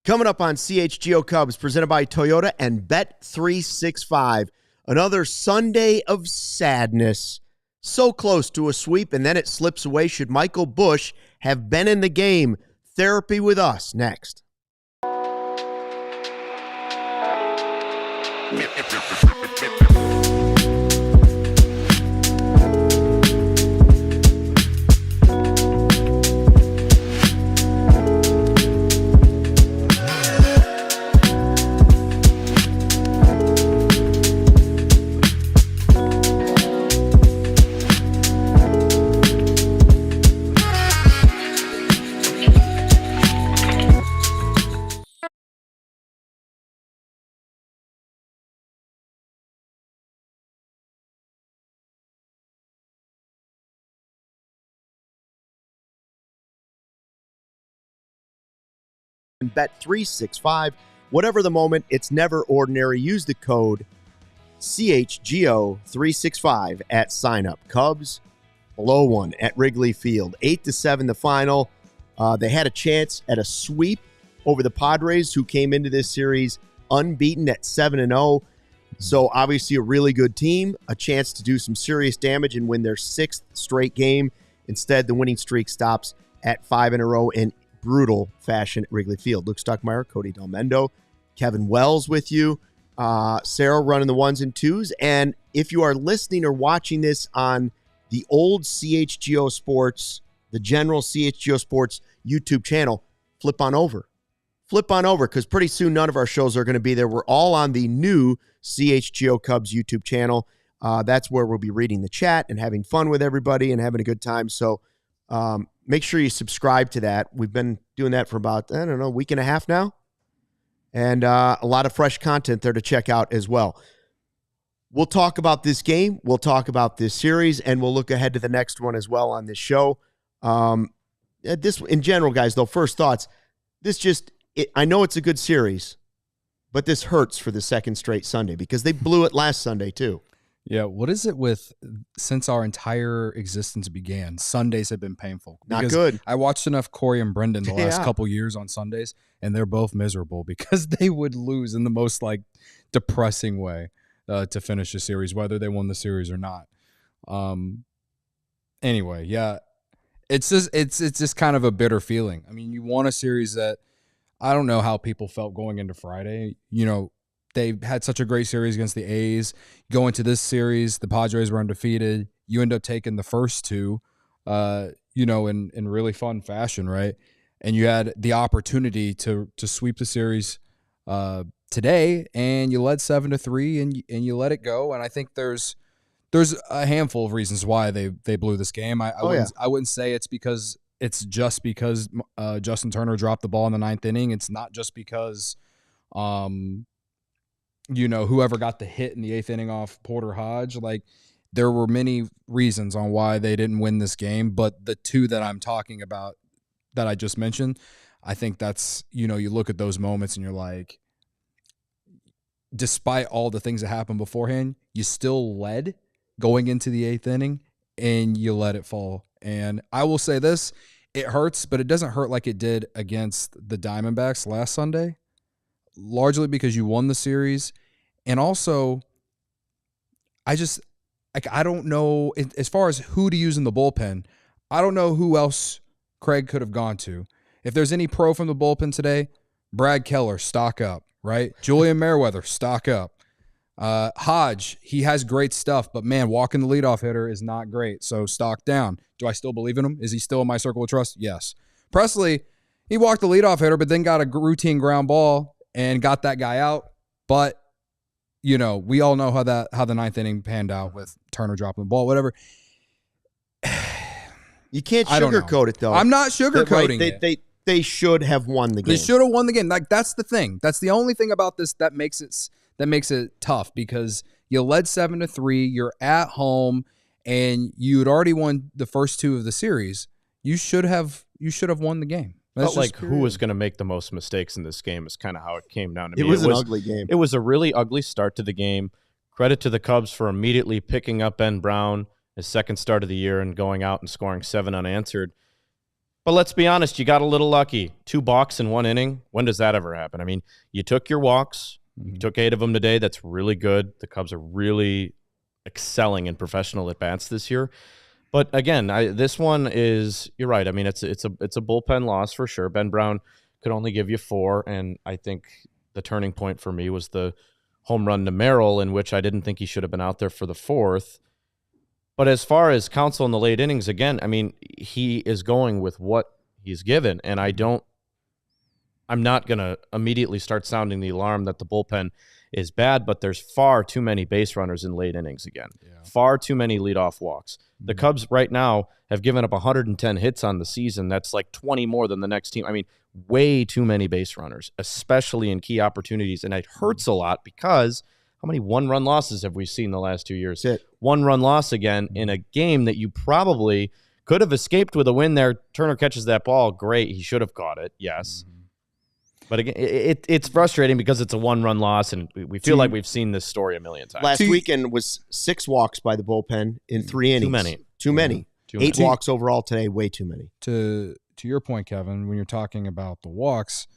Coming up on CHGO Cubs, presented by Toyota and Bet365. Another Sunday of sadness. So close to a sweep, and then it slips away. Should Michael Busch have been in the game? Therapy with us next. Bet365. Whatever the moment, it's never ordinary. Use the code CHGO365 at signup. Cubs below 1 at Wrigley Field. 8-7 the final. They had a chance at a sweep over the Padres, who came into this series unbeaten at 7-0. So obviously a really good team, a chance to do some serious damage and win their 6th straight game. Instead, the winning streak stops at 5 in a row in brutal fashion at Wrigley Field. Luke Stuckmeyer, Cody Delmendo, Kevin Wells with you, Sarah running the 1s and 2s. And if you are listening or watching this on the old CHGO Sports, the general CHGO Sports YouTube channel, flip on over. Flip on over, because pretty soon none of our shows are going to be there. We're all on the new CHGO Cubs YouTube channel. That's where we'll be reading the chat and having fun with everybody and having a good time. So make sure you subscribe to that. We've been doing that for about, a week and a half now. And a lot of fresh content there to check out as well. We'll talk about this game. We'll talk about this series, and we'll look ahead to the next one as well on this show. This, in general, guys, though, first thoughts, I know it's a good series, but this hurts for the second straight Sunday because they blew it last Sunday too. Yeah, what is it with, since our entire existence began, Sundays have been painful. Not good. I watched enough Corey and Brendan the last couple years on Sundays, and they're both miserable because they would lose in the most depressing way to finish a series, whether they won the series or not. Anyway, yeah, it's just kind of a bitter feeling. I mean, you won a series that I don't know how people felt going into Friday. They had such a great series against the A's. Go into this series, the Padres were undefeated. You end up taking the first two, in really fun fashion, right? And you had the opportunity to sweep the series today, and you led 7-3, and you let it go. And I think there's a handful of reasons why they blew this game. I wouldn't say it's just because Justin Turner dropped the ball in the 9th inning. It's not just because whoever got the hit in the 8th inning off Porter Hodge. There were many reasons on why they didn't win this game, but the two that I'm talking about that I just mentioned, I think that's, you look at those moments and you're like, despite all the things that happened beforehand, you still led going into the 8th inning and you let it fall. And I will say this, it hurts, but it doesn't hurt like it did against the Diamondbacks last Sunday. Largely because you won the series. And also, I don't know, as far as who to use in the bullpen, I don't know who else Craig could have gone to. If there's any pro from the bullpen today, Brad Keller, stock up, right? Julian Merriweather, stock up. Hodge, he has great stuff, but man, walking the leadoff hitter is not great, so stock down. Do I still believe in him? Is he still in my circle of trust? Yes. Presley, he walked the leadoff hitter, but then got a routine ground ball and got that guy out. But, we all know how the 9th inning panned out with Turner dropping the ball, whatever. You can't sugarcoat it, though. I'm not sugarcoating it. They should have won the game. They should have won the game. That's the thing. That's the only thing about this that makes it tough, because you led 7-3, you're at home, and you had already won the first two of the series. You should have won the game. Felt like who was going to make the most mistakes in this game is kind of how it came down to me. It was an ugly game. It was a really ugly start to the game. Credit to the Cubs for immediately picking up Ben Brown, his second start of the year, and going out and scoring 7 unanswered. But let's be honest, you got a little lucky. 2 balks in 1 inning. When does that ever happen? I mean, you took your walks. You took 8 of them today. That's really good. The Cubs are really excelling in professional at-bats this year. But again, this one is, you're right. I mean, it's a bullpen loss for sure. Ben Brown could only give you 4, and I think the turning point for me was the home run to Merrill, in which I didn't think he should have been out there for the 4th. But as far as Counsell in the late innings, again, I mean, he is going with what he's given, and I'm not going to immediately start sounding the alarm that the bullpen is bad, but there's far too many base runners in late innings again. Yeah. Far too many leadoff walks. The Cubs right now have given up 110 hits on the season. That's like 20 more than the next team. I mean, way too many base runners, especially in key opportunities, and it hurts a lot because how many 1-run losses have we seen the last 2 years? 1-run loss again in a game that you probably could have escaped with a win there. Turner catches that ball. Great. He should have caught it. Yes. But again, it's frustrating because it's a 1-run loss, and we feel like we've seen this story a million times. Last weekend was 6 walks by the bullpen in 3 innings. Too many. 8 walks overall today, way too many. To your point, Kevin, when you're talking about the walks,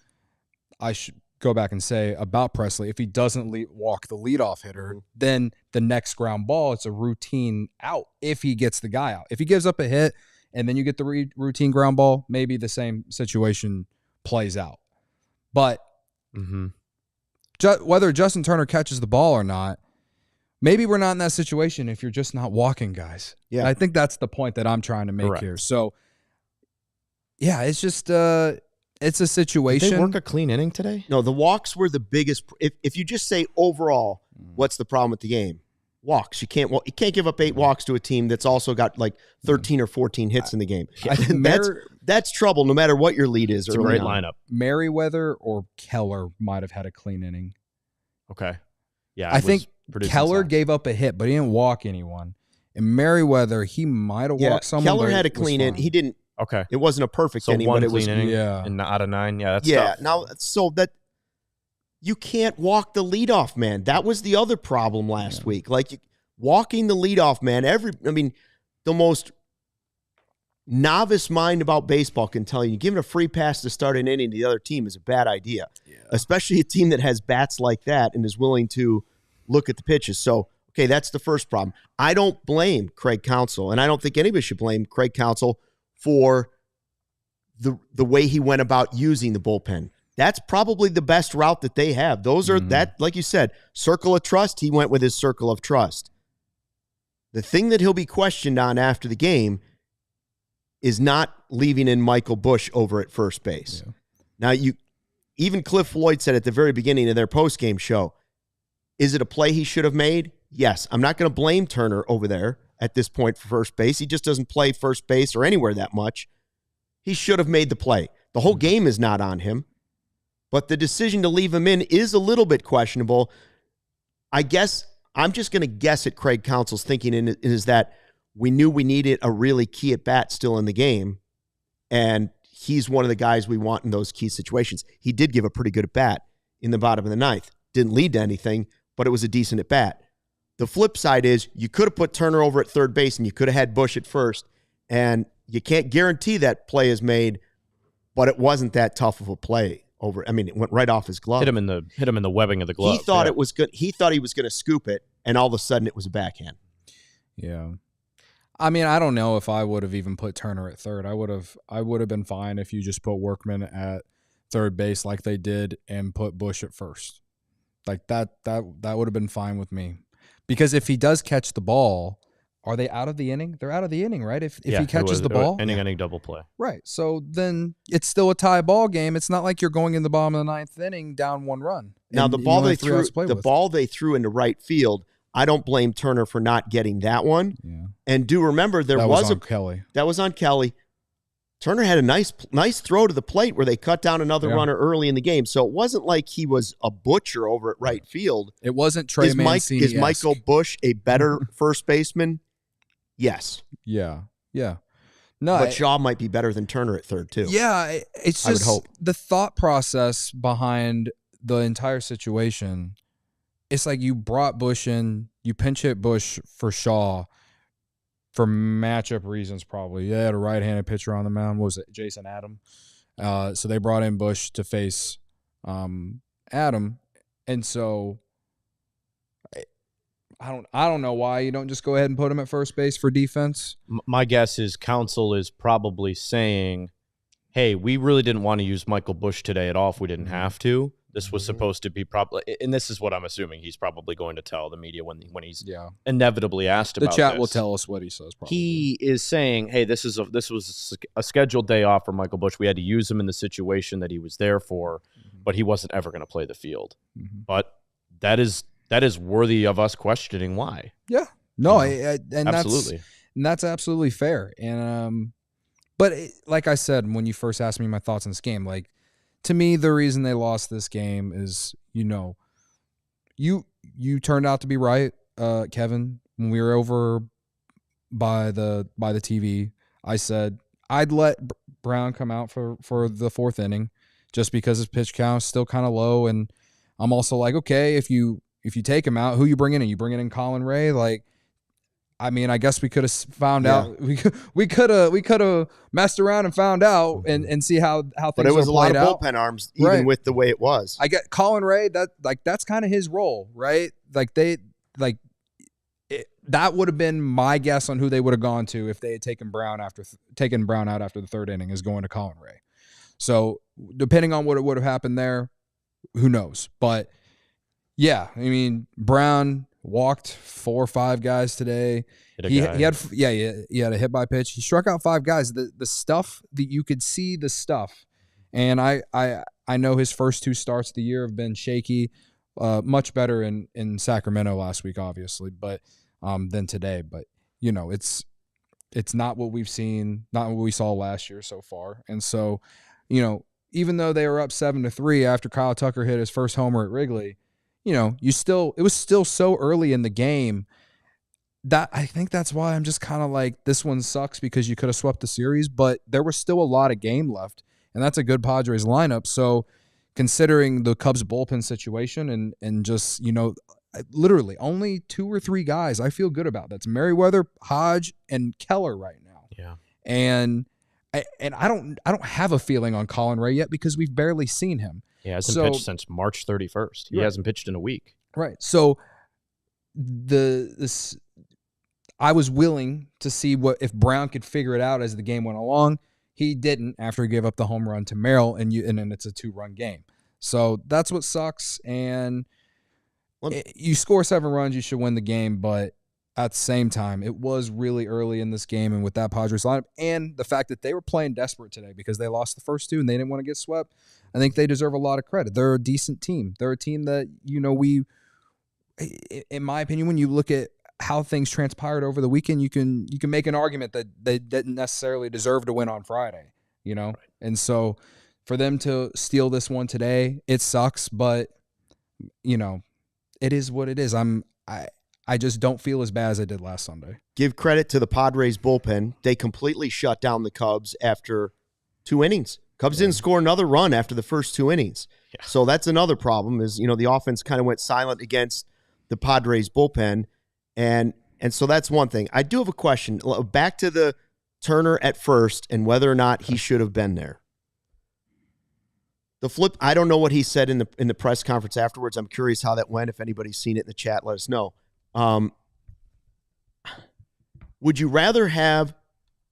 I should go back and say about Presley, if he doesn't walk the leadoff hitter, then the next ground ball, it's a routine out if he gets the guy out. If he gives up a hit and then you get the routine ground ball, maybe the same situation plays out. But whether Justin Turner catches the ball or not, maybe we're not in that situation if you're just not walking guys. Yeah, and I think that's the point that I'm trying to make here. So, yeah, it's just it's a situation. Did they work a clean inning today? No, the walks were the biggest. If you just say overall, what's the problem with the game? Walks. You can't give up 8 walks to a team that's also got like 13 or 14 hits in the game. That's trouble no matter what your lead is. It's a great lineup. Merriweather or Keller might have had a clean inning. Okay. Yeah, I think Keller gave up a hit, but he didn't walk anyone. And Merriweather, he might have walked someone. Keller had a clean inning. He didn't. Okay. It wasn't a perfect inning, but it was inning and out of 9. Yeah, that's tough. Now so that you can't walk the leadoff man. That was the other problem last week. Like walking the leadoff man, the most novice mind about baseball can tell you giving a free pass to start an inning to the other team is a bad idea. Yeah. Especially a team that has bats like that and is willing to look at the pitches. So, okay, that's the first problem. I don't blame Craig Counsell, and I don't think anybody should blame Craig Counsell for the way he went about using the bullpen. That's probably the best route that they have. Those are that, like you said, circle of trust. He went with his circle of trust. The thing that he'll be questioned on after the game is not leaving in Michael Busch over at first base. Yeah. Now, even Cliff Floyd said at the very beginning of their postgame show, is it a play he should have made? Yes. I'm not going to blame Turner over there at this point for first base. He just doesn't play first base or anywhere that much. He should have made the play. The whole game is not on him, but the decision to leave him in is a little bit questionable. I guess I'm just going to guess at Craig Counsell's thinking is that we knew we needed a really key at bat still in the game, and he's one of the guys we want in those key situations. He did give a pretty good at bat in the bottom of the 9th. Didn't lead to anything, but it was a decent at bat. The flip side is you could have put Turner over at third base and you could have had Busch at first, and you can't guarantee that play is made, but it wasn't that tough of a play. It went right off his glove. Hit him in the webbing of the glove. He thought it was good. He thought he was going to scoop it, and all of a sudden it was a backhand. Yeah. I mean, I don't know if I would have even put Turner at third. I would have been fine if you just put Workman at third base like they did and put Busch at first. Like that would have been fine with me. Because if he does catch the ball, are they out of the inning? They're out of the inning, right? If he catches the ball. Inning double play. Right. So then it's still a tie ball game. It's not like you're going in the bottom of the 9th inning down 1 run. Now the ball they threw into right field, I don't blame Turner for not getting that one. Yeah. And do remember that was on Kelly. That was on Kelly. Turner had a nice throw to the plate where they cut down another runner early in the game. So it wasn't like he was a butcher over at right field. It wasn't Trey Mancini. Is Michael Busch a better first baseman? Yes. Yeah. No, but Shaw might be better than Turner at third too. Yeah, it's just I would hope. The thought process behind the entire situation. It's like you brought Busch in, you pinch hit Busch for Shaw. for matchup reasons, probably. They had a right-handed pitcher on the mound. What was it, Jason Adam? So they brought in Bush to face Adam, and so I don't know why you don't just go ahead and put him at first base for defense. My guess is Counsell is probably saying, hey, we really didn't want to use Michael Bush today at all if we didn't have to. This was supposed to be probably, and this is what I'm assuming he's probably going to tell the media when he's inevitably asked about this. The chat will tell us what he says. Probably. He is saying, hey, this was a scheduled day off for Michael Bush. We had to use him in the situation that he was there for, but he wasn't ever going to play the field. But that is worthy of us questioning why. Yeah. No, absolutely. That's absolutely fair. And but like I said, when you first asked me my thoughts on this game, like, to me, the reason they lost this game is, you turned out to be right, Kevin. When we were over by the TV, I said I'd let Brown come out for the fourth inning, just because his pitch count is still kind of low, and I'm also like, okay, if you take him out, who you bring in? You bring in Colin Ray, like. I mean, I guess we could have found out. We could have messed around and found out and see how things. But it was a lot of out. bullpen arms, even with the way it was. I get Colin Ray. That's kind of his role, right? That would have been my guess on who they would have gone to if they had taken Brown out after the third inning, is going to Colin Ray. So depending on what would have happened there, who knows? But yeah, I mean, Brown walked 4 or 5 guys today. He had a hit by pitch. He struck out 5 guys. The stuff that you could see, and I know his first 2 starts of the year have been shaky, much better in Sacramento last week, obviously, but than today. But it's not what we've seen, not what we saw last year so far. And so, even though they were up 7-3 after Kyle Tucker hit his first homer at Wrigley, it was still so early in the game that I think that's why I'm just kind of like, this one sucks because you could have swept the series, but there was still a lot of game left, and that's a good Padres lineup. So considering the Cubs bullpen situation and just, literally only 2 or 3 guys I feel good about. That's Merriweather, Hodge, and Keller right now. Yeah. And I don't have a feeling on Colin Ray yet because we've barely seen him. He hasn't pitched since March 31st. He hasn't pitched in a week. Right. So I was willing to see if Brown could figure it out as the game went along. He didn't after he gave up the home run to Merrill, and then it's a 2-run game. So that's what sucks. And you score 7 runs, you should win the game. But at the same time, it was really early in this game, and with that Padres lineup and the fact that they were playing desperate today because they lost the first 2 and they didn't want to get swept, I think they deserve a lot of credit. They're a decent team. They're a team that, in my opinion, when you look at how things transpired over the weekend, you can make an argument that they didn't necessarily deserve to win on Friday, Right. And so for them to steal this one today, it sucks, but it is what it is. I just don't feel as bad as I did last Sunday. Give credit to the Padres bullpen. They completely shut down the Cubs after 2 innings. Cubs didn't score another run after the first 2 innings. Yeah. So that's another problem is, the offense kind of went silent against the Padres bullpen. And so that's one thing. I do have a question. Back to the Turner at first and whether or not he should have been there. The flip, I don't know what he said in the press conference afterwards. I'm curious how that went. If anybody's seen it in the chat, let us know. Would you rather have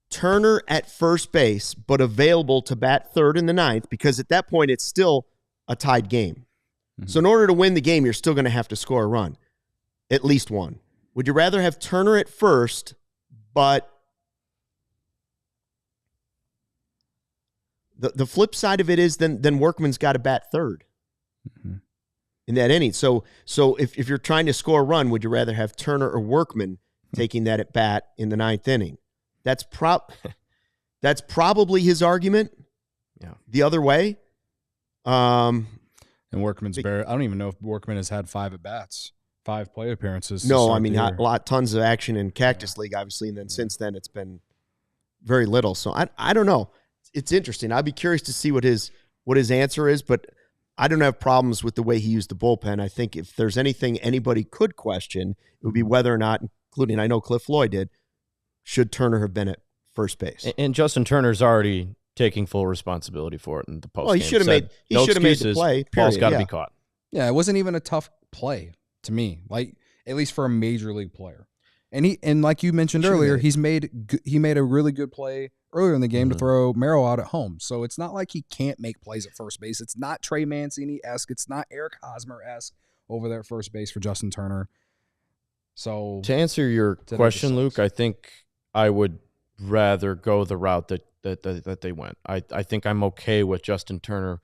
Turner at first base but available to bat third in the 9th? Because at that point, it's still a tied game. Mm-hmm. So in order to win the game, you're still going to have to score a run, at least one. Would you rather have Turner at first, but the flip side of it is then Workman's got to bat third in that inning. So if you're trying to score a run, would you rather have Turner or Workman taking that at bat in the 9th inning? That's probably his argument. Yeah. The other way. And Workman's I don't even know if Workman has had 5 at-bats. 5 plate appearances. No, I mean, tons of action in Cactus League, obviously, and then since then it's been very little. So I don't know. It's interesting. I'd be curious to see what his answer is, but I don't have problems with the way he used the bullpen. I think if there's anything anybody could question, it would be whether or not, including I know Cliff Floyd did, should Turner have been at first base? And Justin Turner's already taking full responsibility for it in the post. Well, he should have made the play. Ball's got to yeah. be caught. Yeah, it wasn't even a tough play to me, like at least for a major league player. And like you mentioned earlier, he made a really good play earlier in the game to throw Merrill out at home. So it's not like he can't make plays at first base. It's not Trey Mancini-esque. It's not Eric Hosmer-esque over there at first base for Justin Turner. So to answer your question, Luke, I think I would rather go the route that they went. I think I'm okay with Justin Turner.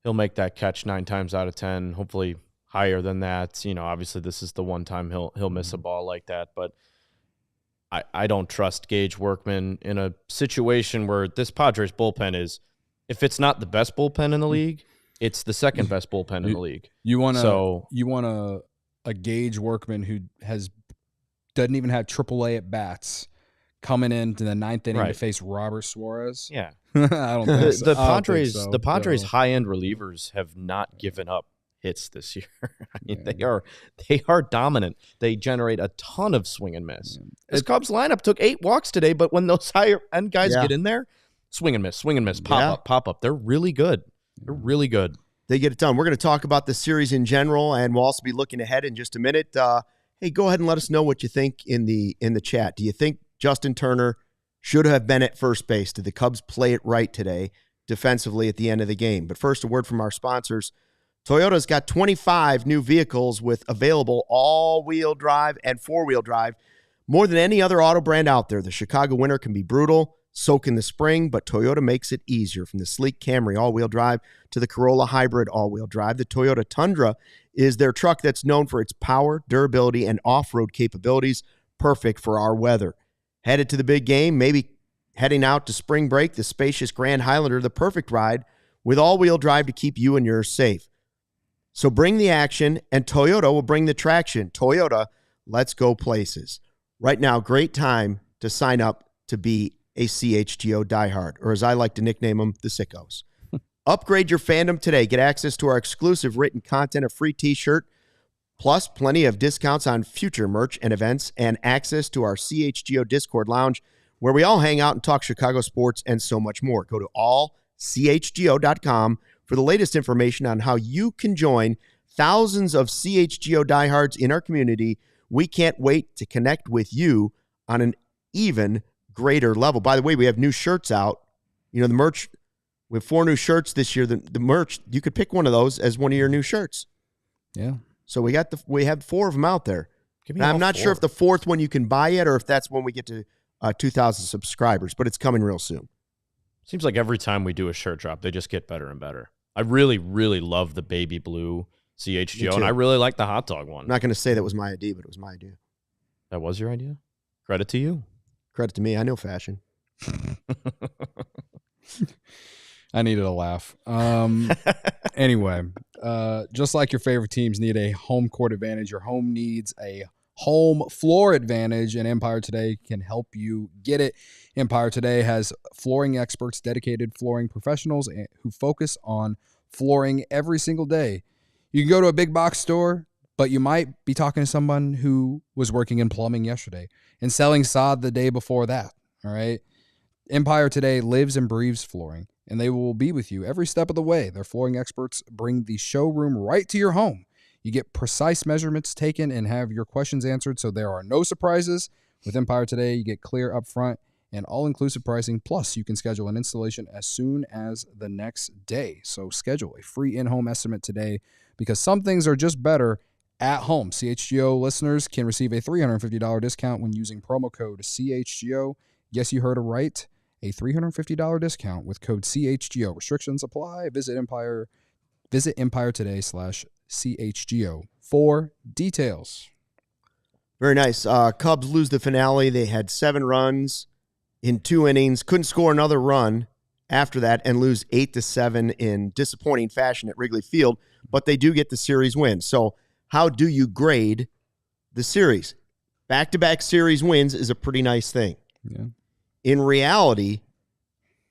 He'll make that catch 9 times out of 10, hopefully higher than that. You know, obviously this is the one time he'll miss a ball like that, but I don't trust Gage Workman in a situation where this Padres bullpen is, if it's not the best bullpen in the league, it's the second best bullpen in the league. You want a Gage Workman who doesn't even have AAA at bats coming into the 9th inning to face Robert Suarez? Yeah. I don't think so. The Padres high-end relievers have not given up hits this year. I mean, they are dominant. They generate a ton of swing and miss. This Cubs lineup took 8 walks today, but when those higher-end guys get in there, swing and miss, pop up. They're really good. They're really good. They get it done. We're going to talk about the series in general, and we'll also be looking ahead in just a minute. Hey, go ahead and let us know what you think in the chat. Do you think Justin Turner should have been at first base? Did the Cubs play it right today defensively at the end of the game? But first, a word from our sponsors. Toyota's got 25 new vehicles with available all-wheel drive and four-wheel drive. More than any other auto brand out there, the Chicago winter can be brutal, so can the spring, but Toyota makes it easier. From the sleek Camry all-wheel drive to the Corolla hybrid all-wheel drive, the Toyota Tundra is their truck that's known for its power, durability, and off-road capabilities, perfect for our weather. Headed to the big game, maybe heading out to spring break, the spacious Grand Highlander, the perfect ride with all-wheel drive to keep you and yours safe. So bring the action, and Toyota will bring the traction. Toyota, let's go places. Right now, great time to sign up to be a CHGO diehard, or as I like to nickname them, the sickos. Upgrade your fandom today. Get access to our exclusive written content, a free t-shirt, plus plenty of discounts on future merch and events, and access to our CHGO Discord lounge, where we all hang out and talk Chicago sports and so much more. Go to allchgo.com for the latest information on how you can join thousands of CHGO diehards in our community. We can't wait to connect with you on an even greater level. By the way, we have new shirts out. You know, the merch, we have 4 new shirts this year. The merch, you could pick one of those as one of your new shirts. Yeah. So we have 4 of them out there. Now, I'm not sure if the 4th one you can buy yet or if that's when we get to 2,000 subscribers, but it's coming real soon. Seems like every time we do a shirt drop, they just get better and better. I really, really love the baby blue CHGO, and I really like the hot dog one. I'm not going to say that was my idea, but it was my idea. That was your idea? Credit to you. Credit to me. I know fashion. I needed a laugh. Anyway, just like your favorite teams need a home court advantage, your home needs a home floor advantage, and Empire Today can help you get it. Empire Today has flooring experts, dedicated flooring professionals who focus on flooring every single day. You can go to a big box store, but you might be talking to someone who was working in plumbing yesterday and selling sod the day before that, all right? Empire Today lives and breathes flooring, and they will be with you every step of the way. Their flooring experts bring the showroom right to your home. You get precise measurements taken and have your questions answered, so there are no surprises. With Empire Today, you get clear upfront and all-inclusive pricing, plus you can schedule an installation as soon as the next day. So schedule a free in-home estimate today, because some things are just better at home. CHGO listeners can receive a $350 discount when using promo code CHGO. Yes, you heard it right. A $350 discount with code CHGO. Restrictions apply. Visit Empire today/CHGO for details. Very nice. Cubs lose the finale. They had 7 runs in 2 innings. Couldn't score another run after that and lose 8-7 in disappointing fashion at Wrigley Field. But they do get the series win. So how do you grade the series? Back-to-back series wins is a pretty nice thing. Yeah. In reality,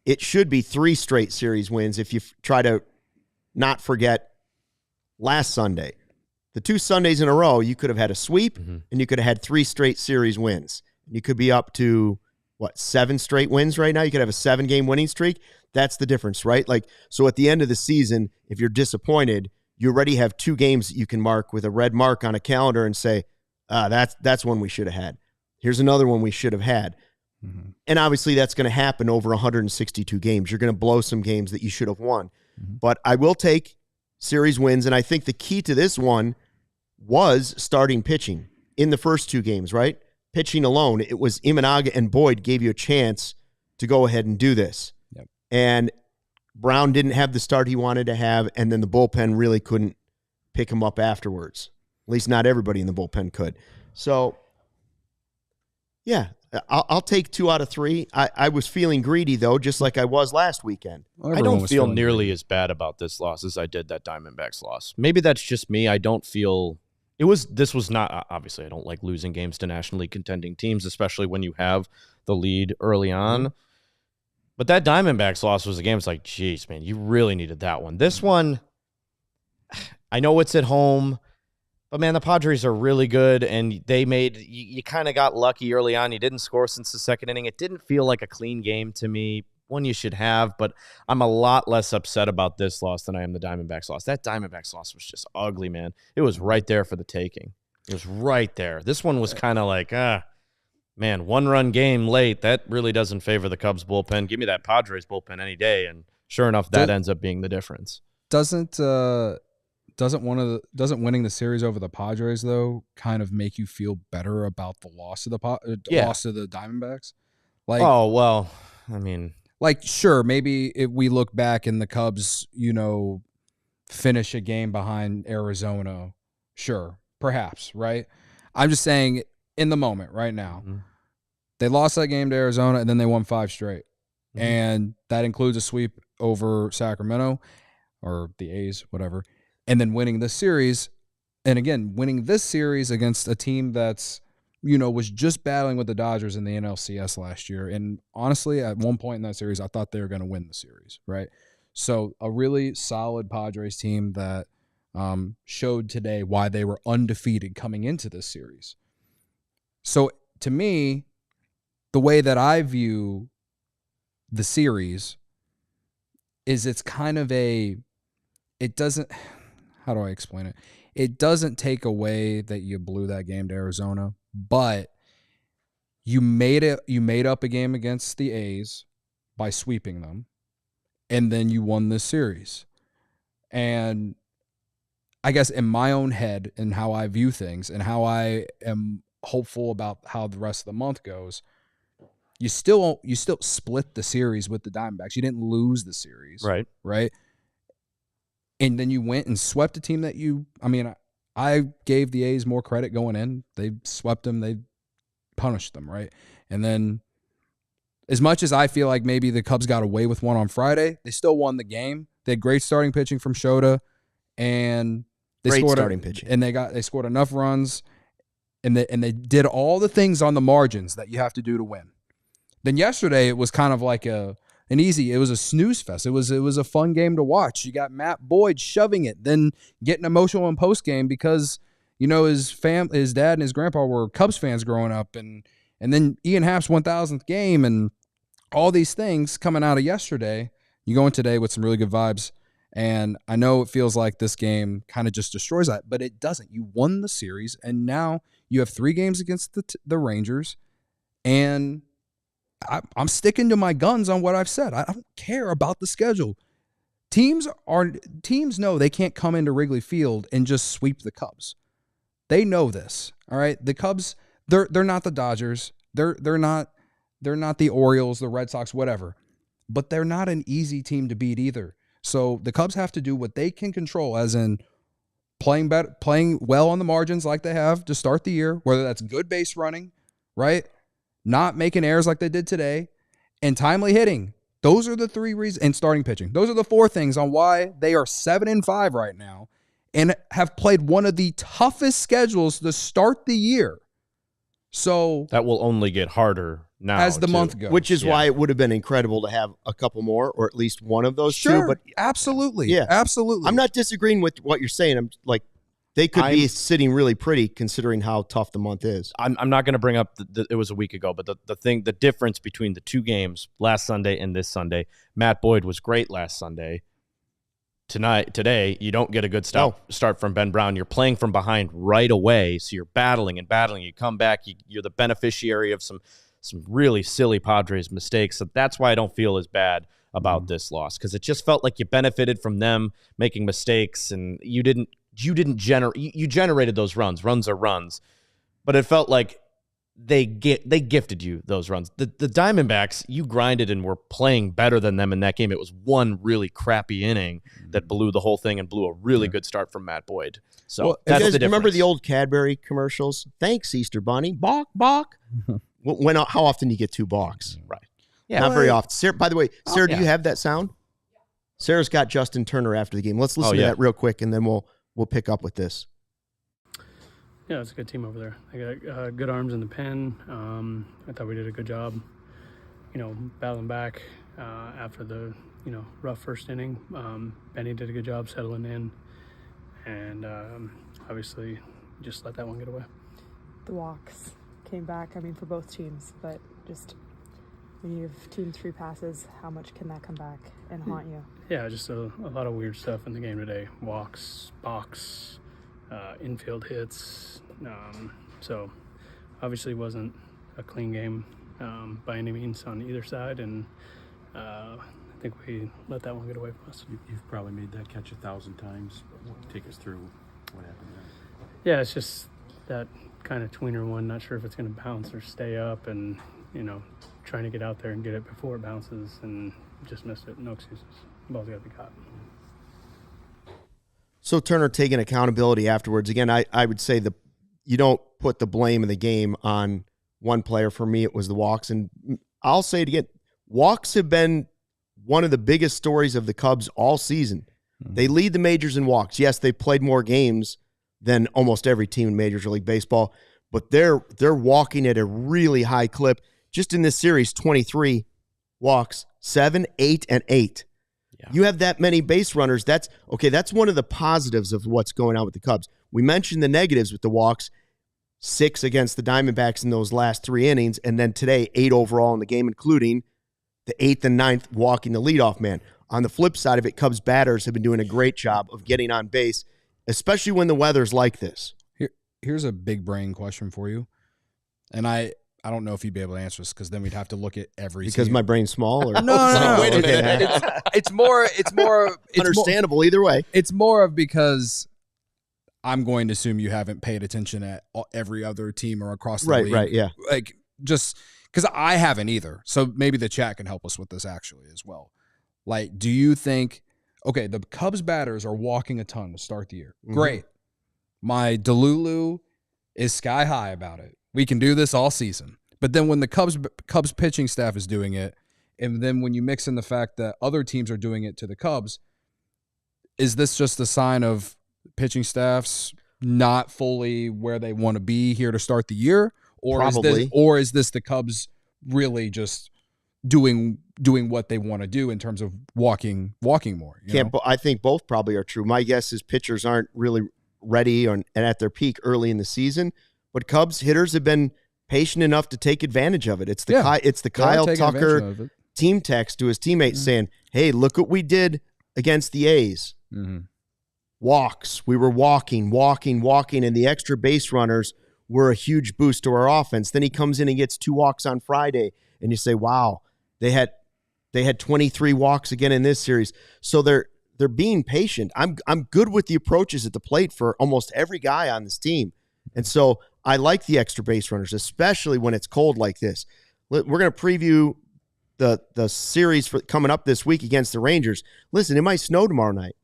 it should be 3 straight series wins if you try to not forget last Sunday. The 2 Sundays in a row, you could have had a sweep, and you could have had 3 straight series wins. You could be up to 7 straight wins right now? You could have a 7-game winning streak. That's the difference, right? Like, so at the end of the season, if you're disappointed, you already have 2 games that you can mark with a red mark on a calendar and say, that's one we should have had. Here's another one we should have had. Mm-hmm. And obviously that's going to happen over 162 games. You're going to blow some games that you should have won. Mm-hmm. But I will take series wins, and I think the key to this one was starting pitching in the first 2 games, right? Pitching alone, it was Imanaga and Boyd gave you a chance to go ahead and do this. Yep. And Brown didn't have the start he wanted to have, and then the bullpen really couldn't pick him up afterwards. At least not everybody in the bullpen could. So, yeah, I'll take 2 out of 3. I was feeling greedy, though, just like I was last weekend. I don't feel nearly as bad about this loss as I did that Diamondbacks loss. Maybe that's just me. I don't feel... This was not, obviously, I don't like losing games to nationally contending teams, especially when you have the lead early on. But that Diamondbacks loss was a game. It's like, geez, man, you really needed that one. This one, I know it's at home, but man, the Padres are really good, and you kind of got lucky early on. You didn't score since the second inning. It didn't feel like a clean game to me. One you should have, but I'm a lot less upset about this loss than I am the Diamondbacks loss. That Diamondbacks loss was just ugly, man. It was right there for the taking. It was right there. This one was kind of like, man, 1-run game late. That really doesn't favor the Cubs bullpen. Give me that Padres bullpen any day, and sure enough, that ends up being the difference. Doesn't winning the series over the Padres though kind of make you feel better about the loss of loss of the Diamondbacks? Like, oh well, I mean. Like, sure, maybe if we look back and the Cubs, finish a game behind Arizona, sure, perhaps, right? I'm just saying in the moment right now, they lost that game to Arizona and then they won 5 straight. Mm-hmm. And that includes a sweep over Sacramento or the A's, whatever, and then winning this series. And again, winning this series against a team that's was just battling with the Dodgers in the NLCS last year. And honestly, at one point in that series, I thought they were going to win the series, right? So a really solid Padres team that showed today why they were undefeated coming into this series. So to me, the way that I view the series is it's kind of it doesn't, how do I explain it? It doesn't take away that you blew that game to Arizona, but you made up a game against the A's by sweeping them, and then you won this series. And I guess in my own head and how I view things and how I am hopeful about how the rest of the month goes, you still split the series with the Diamondbacks. You didn't lose the series. Right? And then you went and swept a team that I gave the A's more credit going in. They swept them. They punished them, right? And then as much as I feel like maybe the Cubs got away with one on Friday, they still won the game. They had great starting pitching from Shota, and they scored enough runs, and they did all the things on the margins that you have to do to win. Then yesterday it was kind of like it was a snooze fest. It was a fun game to watch. You got Matt Boyd shoving it, then getting emotional in post game because his dad and his grandpa were Cubs fans growing up, and then Ian Happ's 1,000th game, and all these things coming out of yesterday. You go in today with some really good vibes, and I know it feels like this game kind of just destroys that, but it doesn't. You won the series, and now you have 3 games against the Rangers, and I'm sticking to my guns on what I've said. I don't care about the schedule. Teams know they can't come into Wrigley Field and just sweep the Cubs. They know this. All right. The Cubs, they're not the Dodgers. They're not the Orioles, the Red Sox, whatever. But they're not an easy team to beat either. So the Cubs have to do what they can control, as in playing well on the margins like they have to start the year, whether that's good base running, right? Not making errors like they did today, and timely hitting. Those are the 3 reasons, and starting pitching. Those are the 4 things on why they are 7-5 right now and have played one of the toughest schedules to start the year. So that will only get harder now as the month goes. Which is why it would have been incredible to have a couple more, or at least one of those 2. But absolutely. Yeah, absolutely. I'm not disagreeing with what you're saying. I'm like, They could be sitting really pretty considering how tough the month is. I'm not going to bring up it was a week ago, but the difference between the two games last Sunday and this Sunday, Matt Boyd was great last Sunday. Today, you don't get a good start from Ben Brown. You're playing from behind right away, so you're battling. You come back, you're the beneficiary of some really silly Padres mistakes. So that's why I don't feel as bad about this loss, because it just felt like you benefited from them making mistakes, and you generated those runs. Runs are runs, but it felt like they gifted you those runs. The Diamondbacks, you grinded and were playing better than them in that game. It was one really crappy inning that blew the whole thing and blew a really good start from Matt Boyd. So that's the difference. Remember the old Cadbury commercials? Thanks, Easter Bunny. Balk, balk. How often do you get 2 balks? Right. Yeah, not very often. Sarah, by the way, Sarah, do you have that sound? Sarah's got Justin Turner after the game. Let's listen to that real quick, and then we'll pick up with this. Yeah, it's a good team over there. They got good arms in the pen. I thought we did a good job, battling back after the, rough first inning. Benny did a good job settling in, and obviously just let that one get away. The walks came back, for both teams, but just when you have team 3 passes, how much can that come back and haunt you? Yeah, just a lot of weird stuff in the game today. Walks, balks, infield hits. So obviously wasn't a clean game by any means on either side, and I think we let that one get away from us. You've probably made that catch 1,000 times. Take us through what happened there. Yeah, it's just that kind of tweener one. Not sure if it's going to bounce or stay up, and trying to get out there and get it before it bounces, and just missed it. No excuses. The ball's got to be caught. So Turner taking accountability afterwards. Again, I would say you don't put the blame of the game on one player. For me, it was the walks. And I'll say it again, walks have been one of the biggest stories of the Cubs all season. Mm-hmm. They lead the majors in walks. Yes, they played more games than almost every team in Major League Baseball, but they're walking at a really high clip. Just in this series, 23 walks, 7, 8, and 8. Yeah. You have that many base runners. That's one of the positives of what's going on with the Cubs. We mentioned the negatives with the walks, 6 against the Diamondbacks in those last 3 innings, and then today, 8 overall in the game, including the 8th and 9th walking the leadoff man. On the flip side of it, Cubs batters have been doing a great job of getting on base, especially when the weather's like this. Here's a big brain question for you, and I don't know if you'd be able to answer this, because then we'd have to look at every because team. My brain's small? Or? No. Wait a minute. It's more understandable either way. It's more of because I'm going to assume you haven't paid attention at every other team or across the league. Right, yeah. Like, just because I haven't either. So maybe the chat can help us with this actually as well. Like, do you think, okay, the Cubs batters are walking a ton to start the year. Mm-hmm. Great. My Delulu is sky high about it. We can do this all season. But then when the Cubs pitching staff is doing it, and then when you mix in the fact that other teams are doing it to the Cubs, is this just a sign of pitching staffs not fully where they want to be here to start the year? Or is this the Cubs really just doing what they want to do in terms of walking more? I think both probably are true. My guess is pitchers aren't really ready and at their peak early in the season. But Cubs hitters have been patient enough to take advantage of it. It's the Kyle Tucker team text to his teammates saying, hey, look what we did against the A's. Mm-hmm. Walks. We were walking, and the extra base runners were a huge boost to our offense. Then he comes in and gets 2 walks on Friday, and you say, wow, they had 23 walks again in this series. So they're being patient. I'm good with the approaches at the plate for almost every guy on this team. And so I like the extra base runners, especially when it's cold like this. We're going to preview the series coming up this week against the Rangers. Listen, it might snow tomorrow night.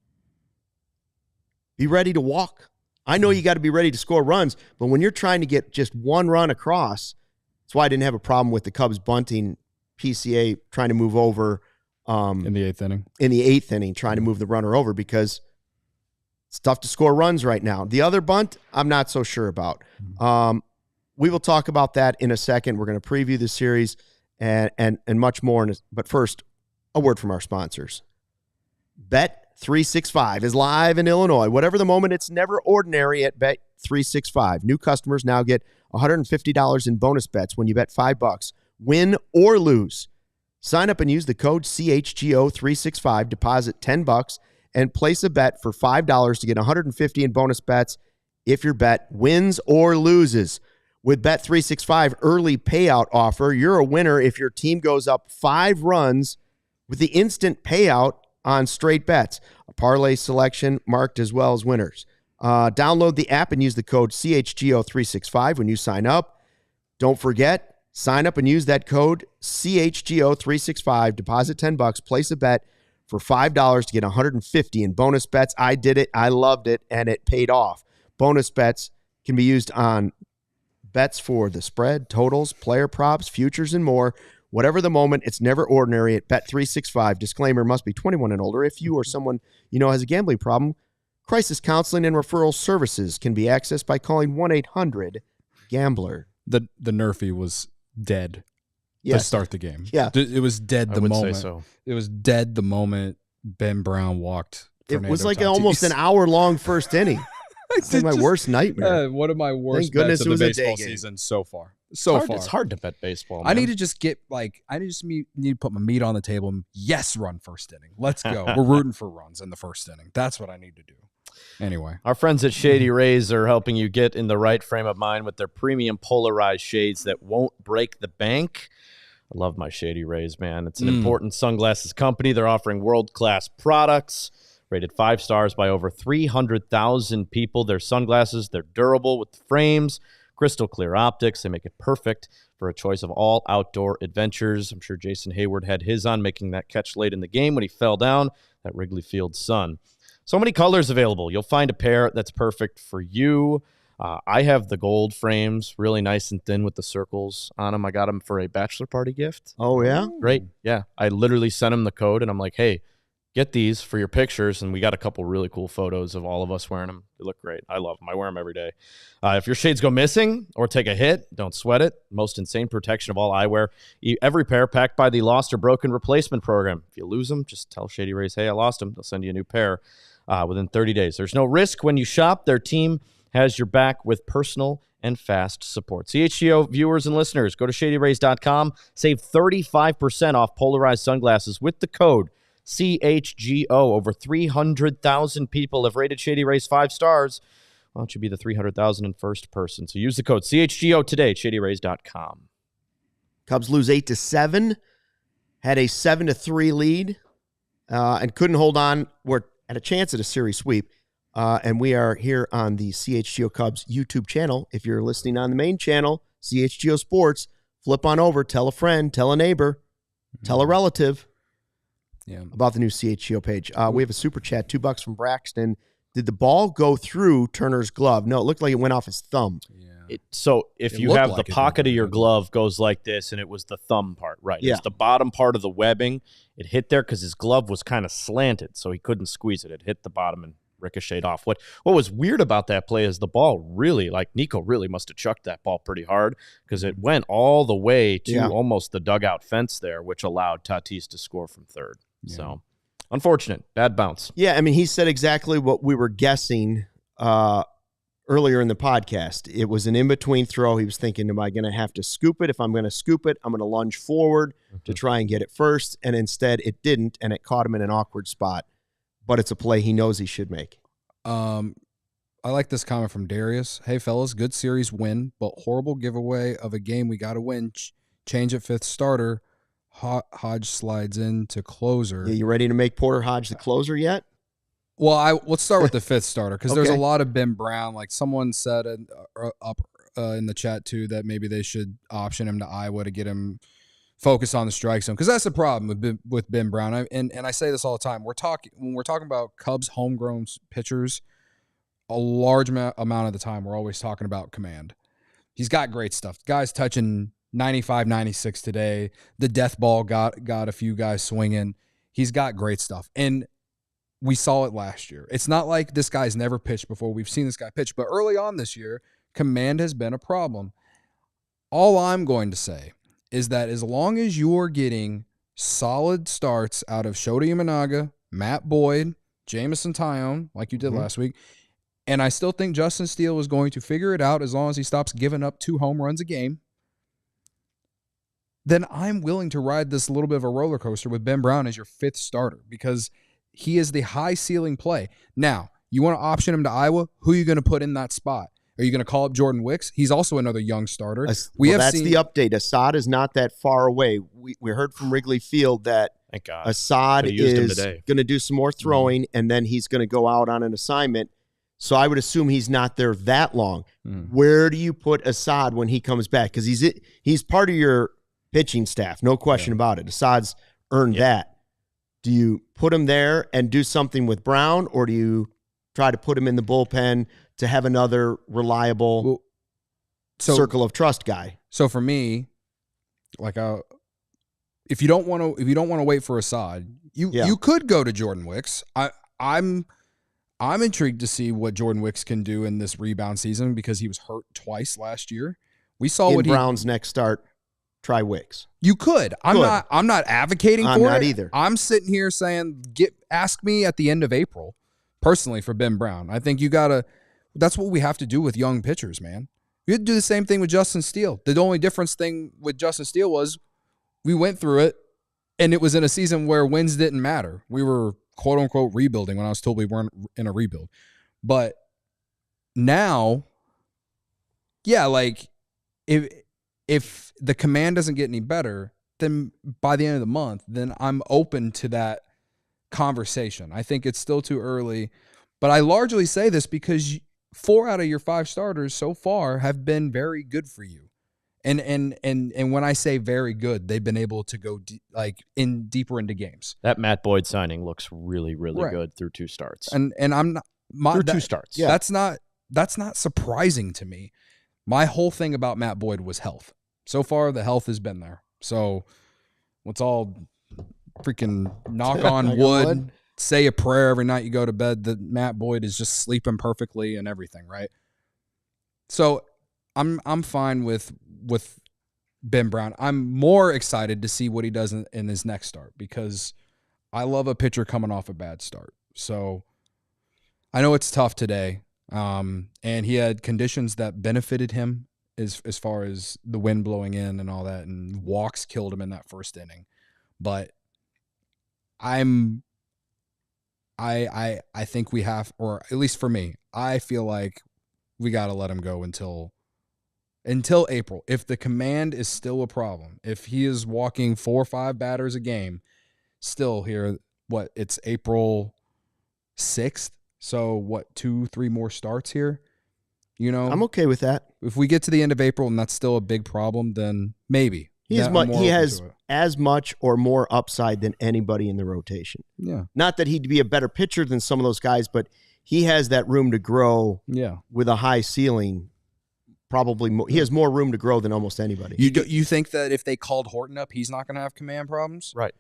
Be ready to walk. I know you got to be ready to score runs, but when you're trying to get just one run across, that's why I didn't have a problem with the Cubs bunting PCA trying to move over in the 8th inning. In the 8th inning, trying to move the runner over because it's tough to score runs right now. The other bunt, I'm not so sure about. We will talk about that in a second. We're going to preview the series and much more. But first, a word from our sponsors. Bet Bet365 is live in Illinois. Whatever the moment, it's never ordinary at Bet365. New customers now get $150 in bonus bets when you bet $5, win or lose. Sign up and use the code CHGO365, deposit $10, and place a bet for $5 to get $150 in bonus bets if your bet wins or loses. With Bet365 early payout offer, you're a winner if your team goes up 5 runs with the instant payout on straight bets. A parlay selection marked as well as winners. Download the app and use the code CHGO365 when you sign up. Don't forget, sign up and use that code CHGO365. Deposit $10, place a bet for $5 to get $150 in bonus bets. I did it. I loved it, and it paid off. Bonus bets can be used on bets for the spread, totals, player props, futures, and more. Whatever the moment, it's never ordinary at Bet365. Disclaimer, must be 21 and older. If you or someone you know has a gambling problem, crisis counseling and referral services can be accessed by calling 1-800-GAMBLER. The Nerfy was dead to start the game. Yeah. It was dead the moment. Say so. It was dead the moment Ben Brown walked. It was Fernando like Tatis. almost an hour-long first inning. It's like my worst nightmare. One of my worst Thank goodness bets it of the was a day baseball game. season so far. It's hard to bet baseball, man. I need to just get need to put my meat on the table and run first inning. Let's go. We're rooting for runs in the first inning. That's what I need to do. Anyway. Our friends at Shady Rays are helping you get in the right frame of mind with their premium polarized shades that won't break the bank. I love my Shady Rays, man. It's an important sunglasses company. They're offering world-class products, rated 5 stars by over 300,000 people. Their sunglasses, they're durable with the frames, crystal clear optics. They make it perfect for a choice of all outdoor adventures. I'm sure Jason Hayward had his on, making that catch late in the game when he fell down at Wrigley Field sun. So many colors available. You'll find a pair that's perfect for you. I have the gold frames, really nice and thin with the circles on them. I got them for a bachelor party gift. Oh, yeah? Great. Yeah. I literally sent him the code, and I'm like, hey, get these for your pictures. And we got a couple really cool photos of all of us wearing them. They look great. I love them. I wear them every day. If your shades go missing or take a hit, don't sweat it. Most insane protection of all eyewear. Every pair packed by the lost or broken replacement program. If you lose them, just tell Shady Rays, hey, I lost them. They'll send you a new pair within 30 days. There's no risk when you shop. Their team has your back with personal and fast support. CHGO viewers and listeners, go to ShadyRays.com. Save 35% off polarized sunglasses with the code CHGO. Over 300,000 people have rated Shady Rays 5 stars. Why don't you be the 300,001st person? So use the code CHGO today at ShadyRays.com. Cubs lose 8-7, had a 7-3 lead, and couldn't hold on. We're at a chance at a series sweep. And we are here on the CHGO Cubs YouTube channel. If you're listening on the main channel, CHGO Sports, flip on over, tell a friend, tell a neighbor, tell a relative about the new CHGO page. We have a super chat, $2 from Braxton. Did the ball go through Turner's glove? No, it looked like it went off his thumb. Yeah. So if you have the pocket of your glove goes like this, and it was the thumb part, right? Yeah. It's the bottom part of the webbing. It hit there because his glove was kind of slanted, so he couldn't squeeze it. It hit the bottom and ricocheted off. What was weird about that play is the ball really, like Nico really must have chucked that ball pretty hard because it went all the way to almost the dugout fence there, which allowed Tatis to score from third. Yeah. So unfortunate, bad bounce. Yeah, I mean, he said exactly what we were guessing earlier in the podcast. It was an in-between throw. He was thinking, am I going to have to scoop it? If I'm going to scoop it, I'm going to lunge forward to try and get it first. And instead it didn't, and it caught him in an awkward spot. But it's a play he knows he should make. I like this comment from Darius. Hey, fellas, good series win, but horrible giveaway of a game we got to win. Change at 5th starter. Hodge slides in to closer. Yeah, you ready to make Porter Hodge the closer yet? Well, let's start with the 5th starter because there's a lot of Ben Brown. Like someone said up in the chat too that maybe they should option him to Iowa to get him focused on the strike zone because that's the problem with Ben Brown. And I say this all the time. When we're talking about Cubs homegrown pitchers, a large amount of the time we're always talking about command. He's got great stuff. Guys touching 95, 96 today. The death ball got a few guys swinging. He's got great stuff. And we saw it last year. It's not like this guy's never pitched before. We've seen this guy pitch. But early on this year, command has been a problem. All I'm going to say is that as long as you're getting solid starts out of Shota Imanaga, Matt Boyd, Jamison Tyone, like you did last week, and I still think Justin Steele is going to figure it out as long as he stops giving up 2 home runs a game, then I'm willing to ride this little bit of a roller coaster with Ben Brown as your 5th starter because he is the high ceiling play. Now, you want to option him to Iowa? Who are you going to put in that spot? Are you going to call up Jordan Wicks? He's also another young starter. That's the update. Assad is not that far away. We heard from Wrigley Field that Thank God. Assad is going to do some more throwing, and then he's going to go out on an assignment. So I would assume he's not there that long. Where do you put Assad when he comes back? Because he's part of your pitching staff, no question about it. Assad's earned that. Do you put him there and do something with Brown, or do you try to put him in the bullpen to have another reliable circle of trust guy? So for me, like if you don't want to wait for Assad, you could go to Jordan Wicks. I'm intrigued to see what Jordan Wicks can do in this rebound season because he was hurt twice last year. We saw what Brown's next start. Try Wicks. You could. I'm not advocating for it. I'm not either. I'm sitting here saying, ask me at the end of April, personally, for Ben Brown. I think that's what we have to do with young pitchers, man. You had to do the same thing with Justin Steele. The only difference thing with Justin Steele was we went through it, and it was in a season where wins didn't matter. We were, quote unquote, rebuilding when I was told we weren't in a rebuild. But now, like if the command doesn't get any better, then by the end of the month, then I'm open to that conversation. I think it's still too early, but I largely say this because 4 out of your 5 starters so far have been very good for you. And when I say very good, they've been able to go deeper into games. That Matt Boyd signing looks really, really good through 2 starts. And I'm not 2 starts. Yeah. That's not surprising to me. My whole thing about Matt Boyd was health. So far, the health has been there. So let's all freaking knock on wood, say a prayer every night you go to bed that Matt Boyd is just sleeping perfectly and everything, right? So I'm fine with Ben Brown. I'm more excited to see what he does in his next start because I love a pitcher coming off a bad start. So I know it's tough today, and he had conditions that benefited him as far as the wind blowing in and all that, and walks killed him in that first inning. But I think we have, or at least for me, I feel like we got to let him go until April. If the command is still a problem, if he is walking 4 or 5 batters a game still here, it's April 6th. So 2-3 more starts here? I'm okay with that. If we get to the end of April and that's still a big problem, then maybe. He has as much or more upside than anybody in the rotation. Yeah. Not that he'd be a better pitcher than some of those guys, but he has that room to grow with a high ceiling. Probably more, he has more room to grow than almost anybody. You think that if they called Horton up, he's not going to have command problems? Right.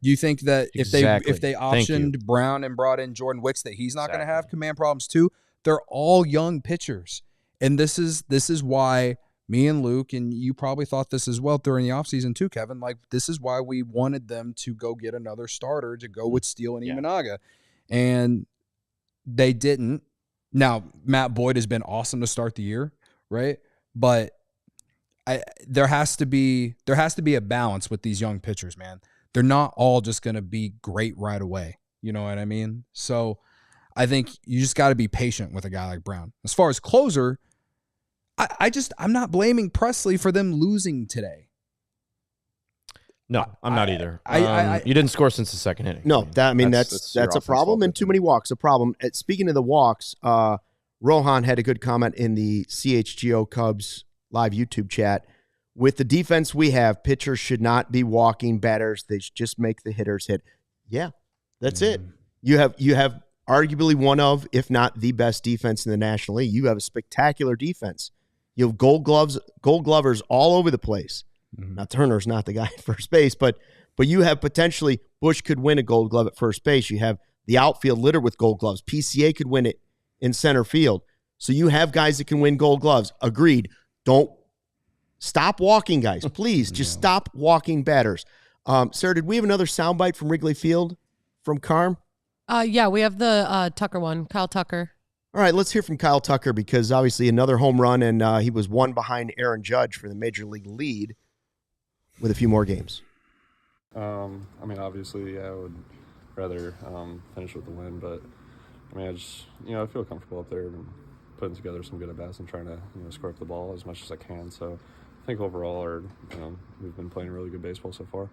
Do you think that if they optioned Brown and brought in Jordan Wicks that he's not going to have command problems too? They're all young pitchers. And this is why me and Luke, and you probably thought this as well during the offseason too, Kevin, like this is why we wanted them to go get another starter to go with Steele and Imanaga. And they didn't. Now, Matt Boyd has been awesome to start the year, right? But there has to be a balance with these young pitchers, man. They're not all just going to be great right away. You know what I mean? So I think you just got to be patient with a guy like Brown. As far as closer, I'm not blaming Presley for them losing today. No, I'm not either. You didn't score since the second inning. No, that's a problem, and too many walks a problem. Speaking of the walks, Rohan had a good comment in the CHGO Cubs live YouTube chat. With the defense we have, pitchers should not be walking batters. They should just make the hitters hit. Yeah, that's it. You have arguably one of, if not the best defense in the National League. You have a spectacular defense. You have gold glovers all over the place. Now, Turner's not the guy at first base, but you have potentially, Bush could win a gold glove at first base. You have the outfield littered with gold gloves. PCA could win it in center field. So you have guys that can win gold gloves. Agreed. Don't stop walking, guys. Please, just stop walking batters. Sarah, did we have another soundbite from Wrigley Field from Carm? Yeah, we have the Tucker one, Kyle Tucker. All right, let's hear from Kyle Tucker because obviously another home run, and he was one behind Aaron Judge for the Major League lead with a few more games. I mean, obviously, I would rather finish with the win, but I mean, I just, I feel comfortable up there and putting together some good at-bats and trying to, score up the ball as much as I can. So I think overall, we've been playing really good baseball so far.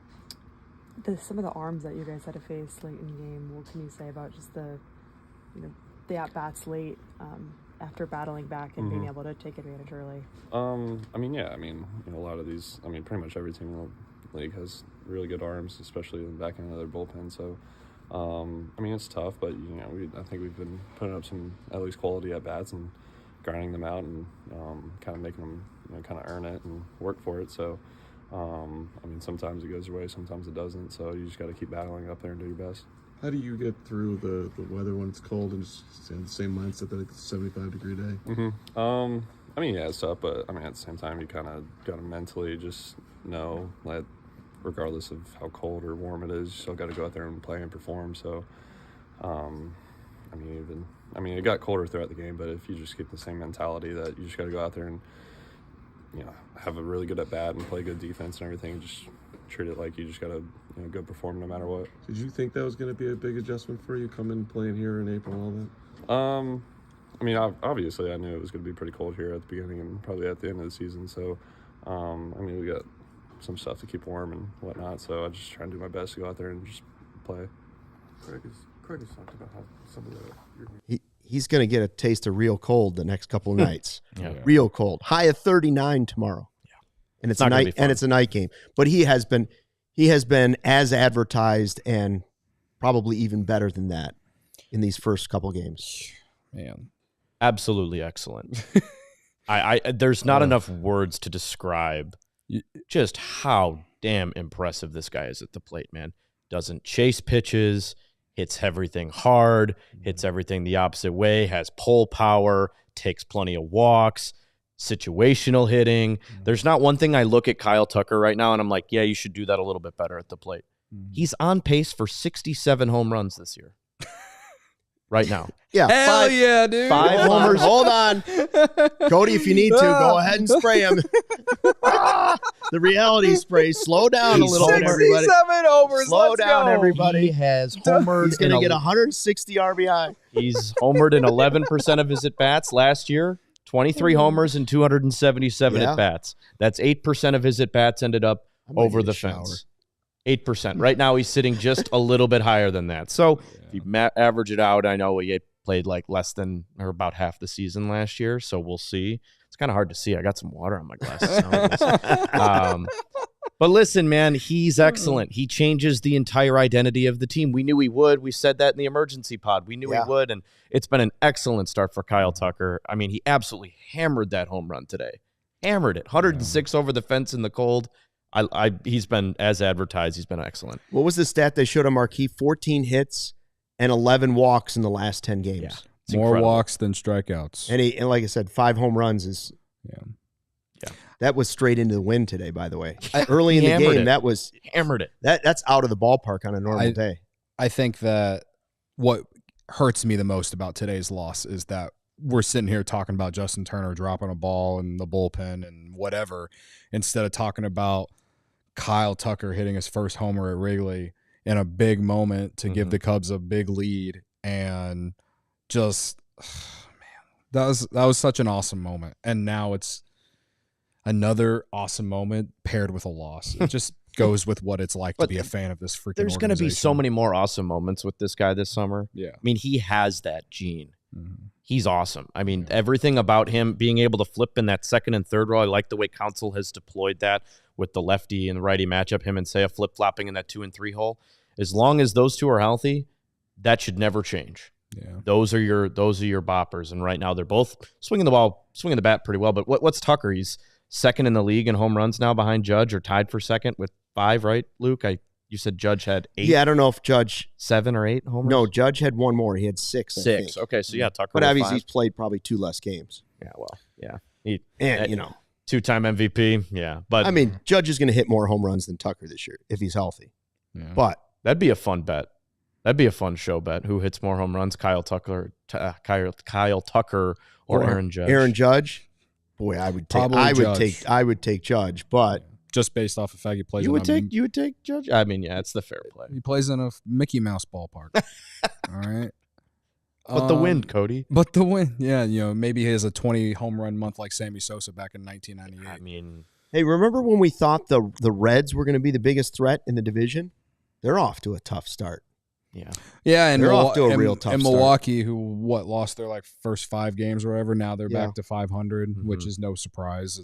Some of the arms that you guys had to face late in the game, what can you say about just the at-bats late after battling back and being able to take advantage early? A lot of these, pretty much every team in the league has really good arms, especially in the back end of their bullpen. So, it's tough, but, I think we've been putting up some at least quality at-bats and grinding them out and kind of making them, kind of earn it and work for it. So, sometimes it goes your way, sometimes it doesn't. So you just got to keep battling up there and do your best. How do you get through the weather when it's cold and just the same mindset that it's a 75-degree day? It's tough, but at the same time, you kind of got to mentally just know that regardless of how cold or warm it is, you still got to go out there and play and perform. So, it got colder throughout the game, but if you just keep the same mentality that you just got to go out there and have a really good at bat and play good defense and everything, just treat it like you just got to go perform no matter what. Did you think that was going to be a big adjustment for you coming playing here in April and all that? Obviously I knew it was going to be pretty cold here at the beginning and probably at the end of the season. So, we got some stuff to keep warm and whatnot. So I just try and do my best to go out there and just play. Craig has talked about how some of the He's going to get a taste of real cold the next couple of nights. Yeah. Real cold. High of 39 tomorrow. Yeah. And it's a night game. But he has been as advertised and probably even better than that in these first couple games. Man. Absolutely excellent. There's not enough words to describe just how damn impressive this guy is at the plate, man. Doesn't chase pitches, hits everything hard, hits everything the opposite way, has pull power, takes plenty of walks, situational hitting. There's not one thing I look at Kyle Tucker right now and I'm like, yeah, you should do that a little bit better at the plate. He's on pace for 67 home runs this year. Right now. Yeah. Hell yeah, dude. 5 homers. Hold on. Cody, if you need to, go ahead and spray him. The reality spray. Slow down a little bit, everybody. 67 homers. Slow down, everybody. He has homered. He's going to get 160 RBI. He's homered in 11% of his at-bats last year. 23 homers and 277 at-bats. That's 8% of his at-bats ended up over the fence. 8%. Right now, he's sitting just a little bit higher than that. So if you average it out, I know he played like less than or about half the season last year. So we'll see. It's kind of hard to see. I got some water on my glasses. But listen, man, he's excellent. He changes the entire identity of the team. We knew he would. We said that in the emergency pod. We knew he would, and it's been an excellent start for Kyle Tucker. I mean, he absolutely hammered that home run today. Hammered it. 106 over the fence in the cold. He's been, as advertised, he's been excellent. What was the stat they showed on Marquee? 14 hits and 11 walks in the last 10 games. Yeah, more walks than strikeouts. And like I said, 5 home runs is that was straight into the wind today, by the way. Early in the game, that was hammered it. That's out of the ballpark on a normal day. I think that what hurts me the most about today's loss is that we're sitting here talking about Justin Turner dropping a ball in the bullpen and whatever, instead of talking about Kyle Tucker hitting his first homer at Wrigley in a big moment to give the Cubs a big lead. And just, man, that was such an awesome moment. And now it's another awesome moment paired with a loss. It just goes with what it's like to be a fan of this freaking There's going to be so many more awesome moments with this guy this summer. Yeah. I mean, he has that gene. He's awesome. I mean, everything about him being able to flip in that second and third row. I like the way Counsell has deployed that with the lefty and the righty matchup, him and Seiya flip-flopping in that 2 and 3 hole. As long as those two are healthy, that should never change. Yeah. Those are your boppers. And right now they're both swinging the bat pretty well. But what's Tucker? He's second in the league in home runs now behind Judge, or tied for second with 5, right, Luke? You said Judge had 8. Yeah, I don't know if Judge 7 or 8 homers. No, Judge had 1 more. He had 6. 6. Okay, so yeah, Tucker. But obviously he's played probably 2 less games. Yeah, well, yeah. And 2-time MVP. Yeah, but I mean, Judge is going to hit more home runs than Tucker this year if he's healthy. Yeah. But that'd be a fun bet. That'd be a fun show bet. Who hits more home runs, Kyle Tucker or Aaron Judge? Aaron Judge. Boy, I would take. I would take Judge, but just based off the fact he plays. You would take Judge. I mean, yeah, it's the fair play. He plays in a Mickey Mouse ballpark. All right. But the wind, Cody. But the wind, yeah. Maybe he has a 20 home run month like Sammy Sosa back in 1998. I mean, hey, remember when we thought the Reds were going to be the biggest threat in the division? They're off to a tough start. Yeah, and they're off to a real tough and start. Milwaukee, who lost their first 5 games or whatever. Now they're back to 500, which is no surprise.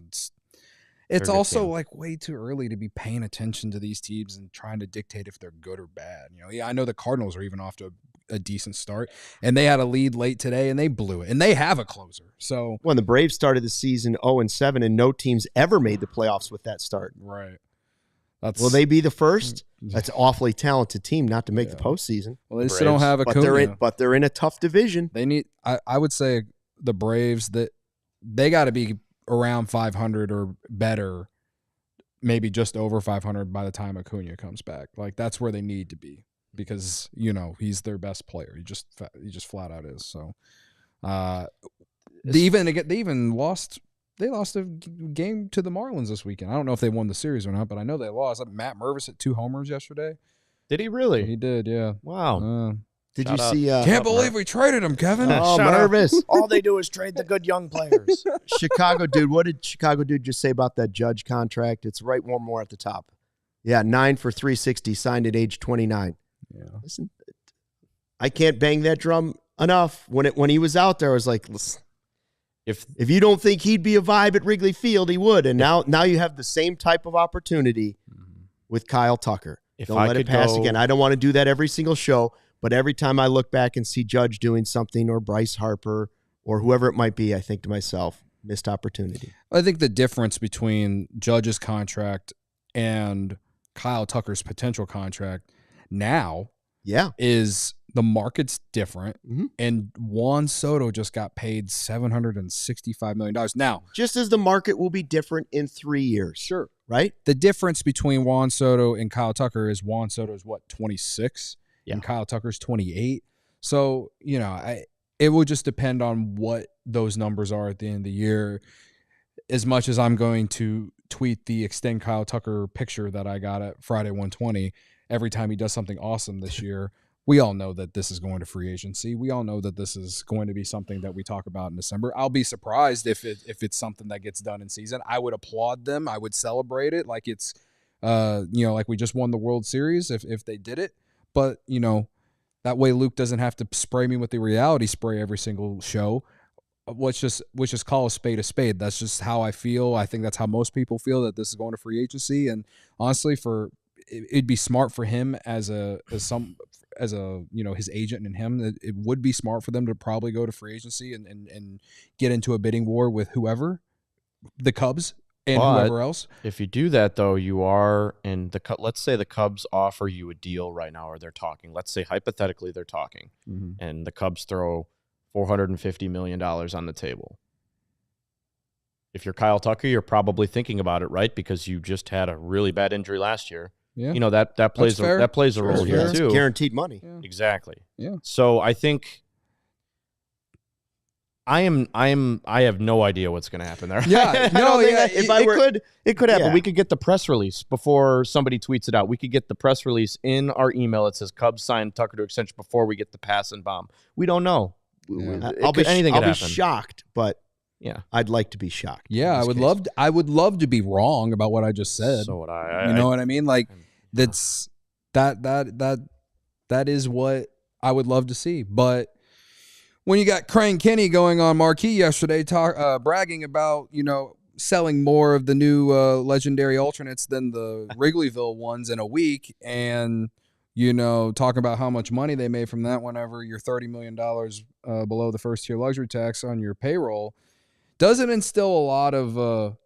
It's also way too early to be paying attention to these teams and trying to dictate if they're good or bad. I know the Cardinals are even off to a decent start, and they had a lead late today and they blew it, and they have a closer. So when the Braves started the season 0-7, and no teams ever made the playoffs with that start. Right. Will they be the first? That's an awfully talented team not to make the postseason. Well, they still don't have Acuna. But they're in a tough division. They need. I would say the Braves, that they got to be around 500 or better, maybe just over 500 by the time Acuna comes back. That's where they need to be, because he's their best player. He just flat out is. So they lost a game to the Marlins this weekend. I don't know if they won the series or not, but I know they lost. Matt Mervis hit 2 homers yesterday. Did he really? He did, yeah. Wow. Did you see? Can't believe we traded him, Kevin. Oh, Mervis. All they do is trade the good young players. Chicago dude. What did Chicago dude just say about that Judge contract? It's right one more at the top. Yeah, 9 for $360, signed at age 29. Yeah. Listen, I can't bang that drum enough. When he was out there, I was like, listen, if you don't think he'd be a vibe at Wrigley Field, he would. And now you have the same type of opportunity with Kyle Tucker. Don't let it pass again. I don't want to do that every single show, but every time I look back and see Judge doing something, or Bryce Harper, or whoever it might be, I think to myself, missed opportunity. I think the difference between Judge's contract and Kyle Tucker's potential contract now is the market's different, and Juan Soto just got paid $765 million. Now, just as the market will be different in 3 years. Sure. Right? The difference between Juan Soto and Kyle Tucker is Juan Soto is 26, and Kyle Tucker's 28. So, it will just depend on what those numbers are at the end of the year. As much as I'm going to tweet the extend Kyle Tucker picture that I got at Friday 120 every time he does something awesome this year, we all know that this is going to free agency. We all know that this is going to be something that we talk about in December. I'll be surprised if it's something that gets done in season. I would applaud them. I would celebrate it like it's, like we just won the World Series if they did it. But, that way Luke doesn't have to spray me with the reality spray every single show. Let's just call a spade. That's just how I feel. I think that's how most people feel, that this is going to free agency. And honestly, it'd be smart for him as his agent and him, that it would be smart for them to probably go to free agency and get into a bidding war with whoever, the Cubs and whoever else. If you do that, though, you are in let's say the Cubs offer you a deal right now, or they're talking. Let's say hypothetically they're talking, and the Cubs throw $450 million on the table. If you're Kyle Tucker, you're probably thinking about it, right? Because you just had a really bad injury last year. Yeah. That plays a role here too. It's guaranteed money. Yeah. Exactly. Yeah. So I think I have no idea what's going to happen there. Yeah. It could happen. Yeah. We could get the press release before somebody tweets it out. We could get the press release in our email. It says Cubs signed Tucker to extension before we get the pass and bomb. We don't know. Yeah. I'll be shocked, but yeah, I'd like to be shocked. Yeah, I would love to be wrong about what I just said. So would I. You know what I mean? That is what I would love to see. But when you got Crane Kenny going on Marquee yesterday, bragging about selling more of the new legendary alternates than the Wrigleyville ones in a week, and talking about how much money they made from that whenever you're $30 million below the first-tier luxury tax on your payroll, doesn't instill a lot of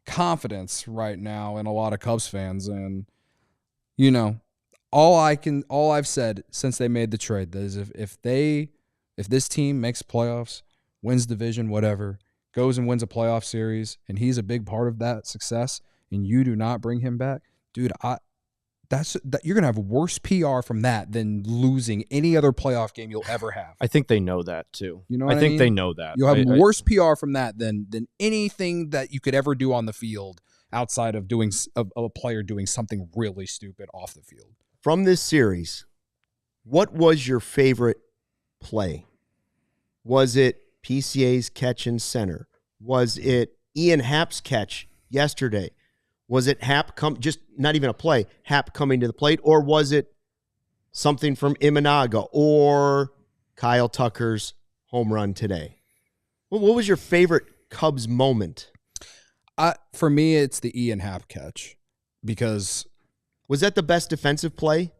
confidence right now in a lot of Cubs fans. And, all I've said since they made the trade is if this team makes playoffs, wins division, whatever, goes and wins a playoff series, and he's a big part of that success, and you do not bring him back, dude, you're gonna have worse PR from that than losing any other playoff game you'll ever have. I think they know that too. You know what I I think mean? they know that. You'll have worse PR from that than anything that you could ever do on the field outside of of a player doing something really stupid off the field. From this series, what was your favorite play? Was it PCA's catch in center? Was it Ian Happ's catch yesterday? Was it Happ just not even a play, Happ coming to the plate? Or was it something from Imanaga or Kyle Tucker's home run today? What was your favorite Cubs moment? For me, it's the Ian Happ catch because was that the best defensive play?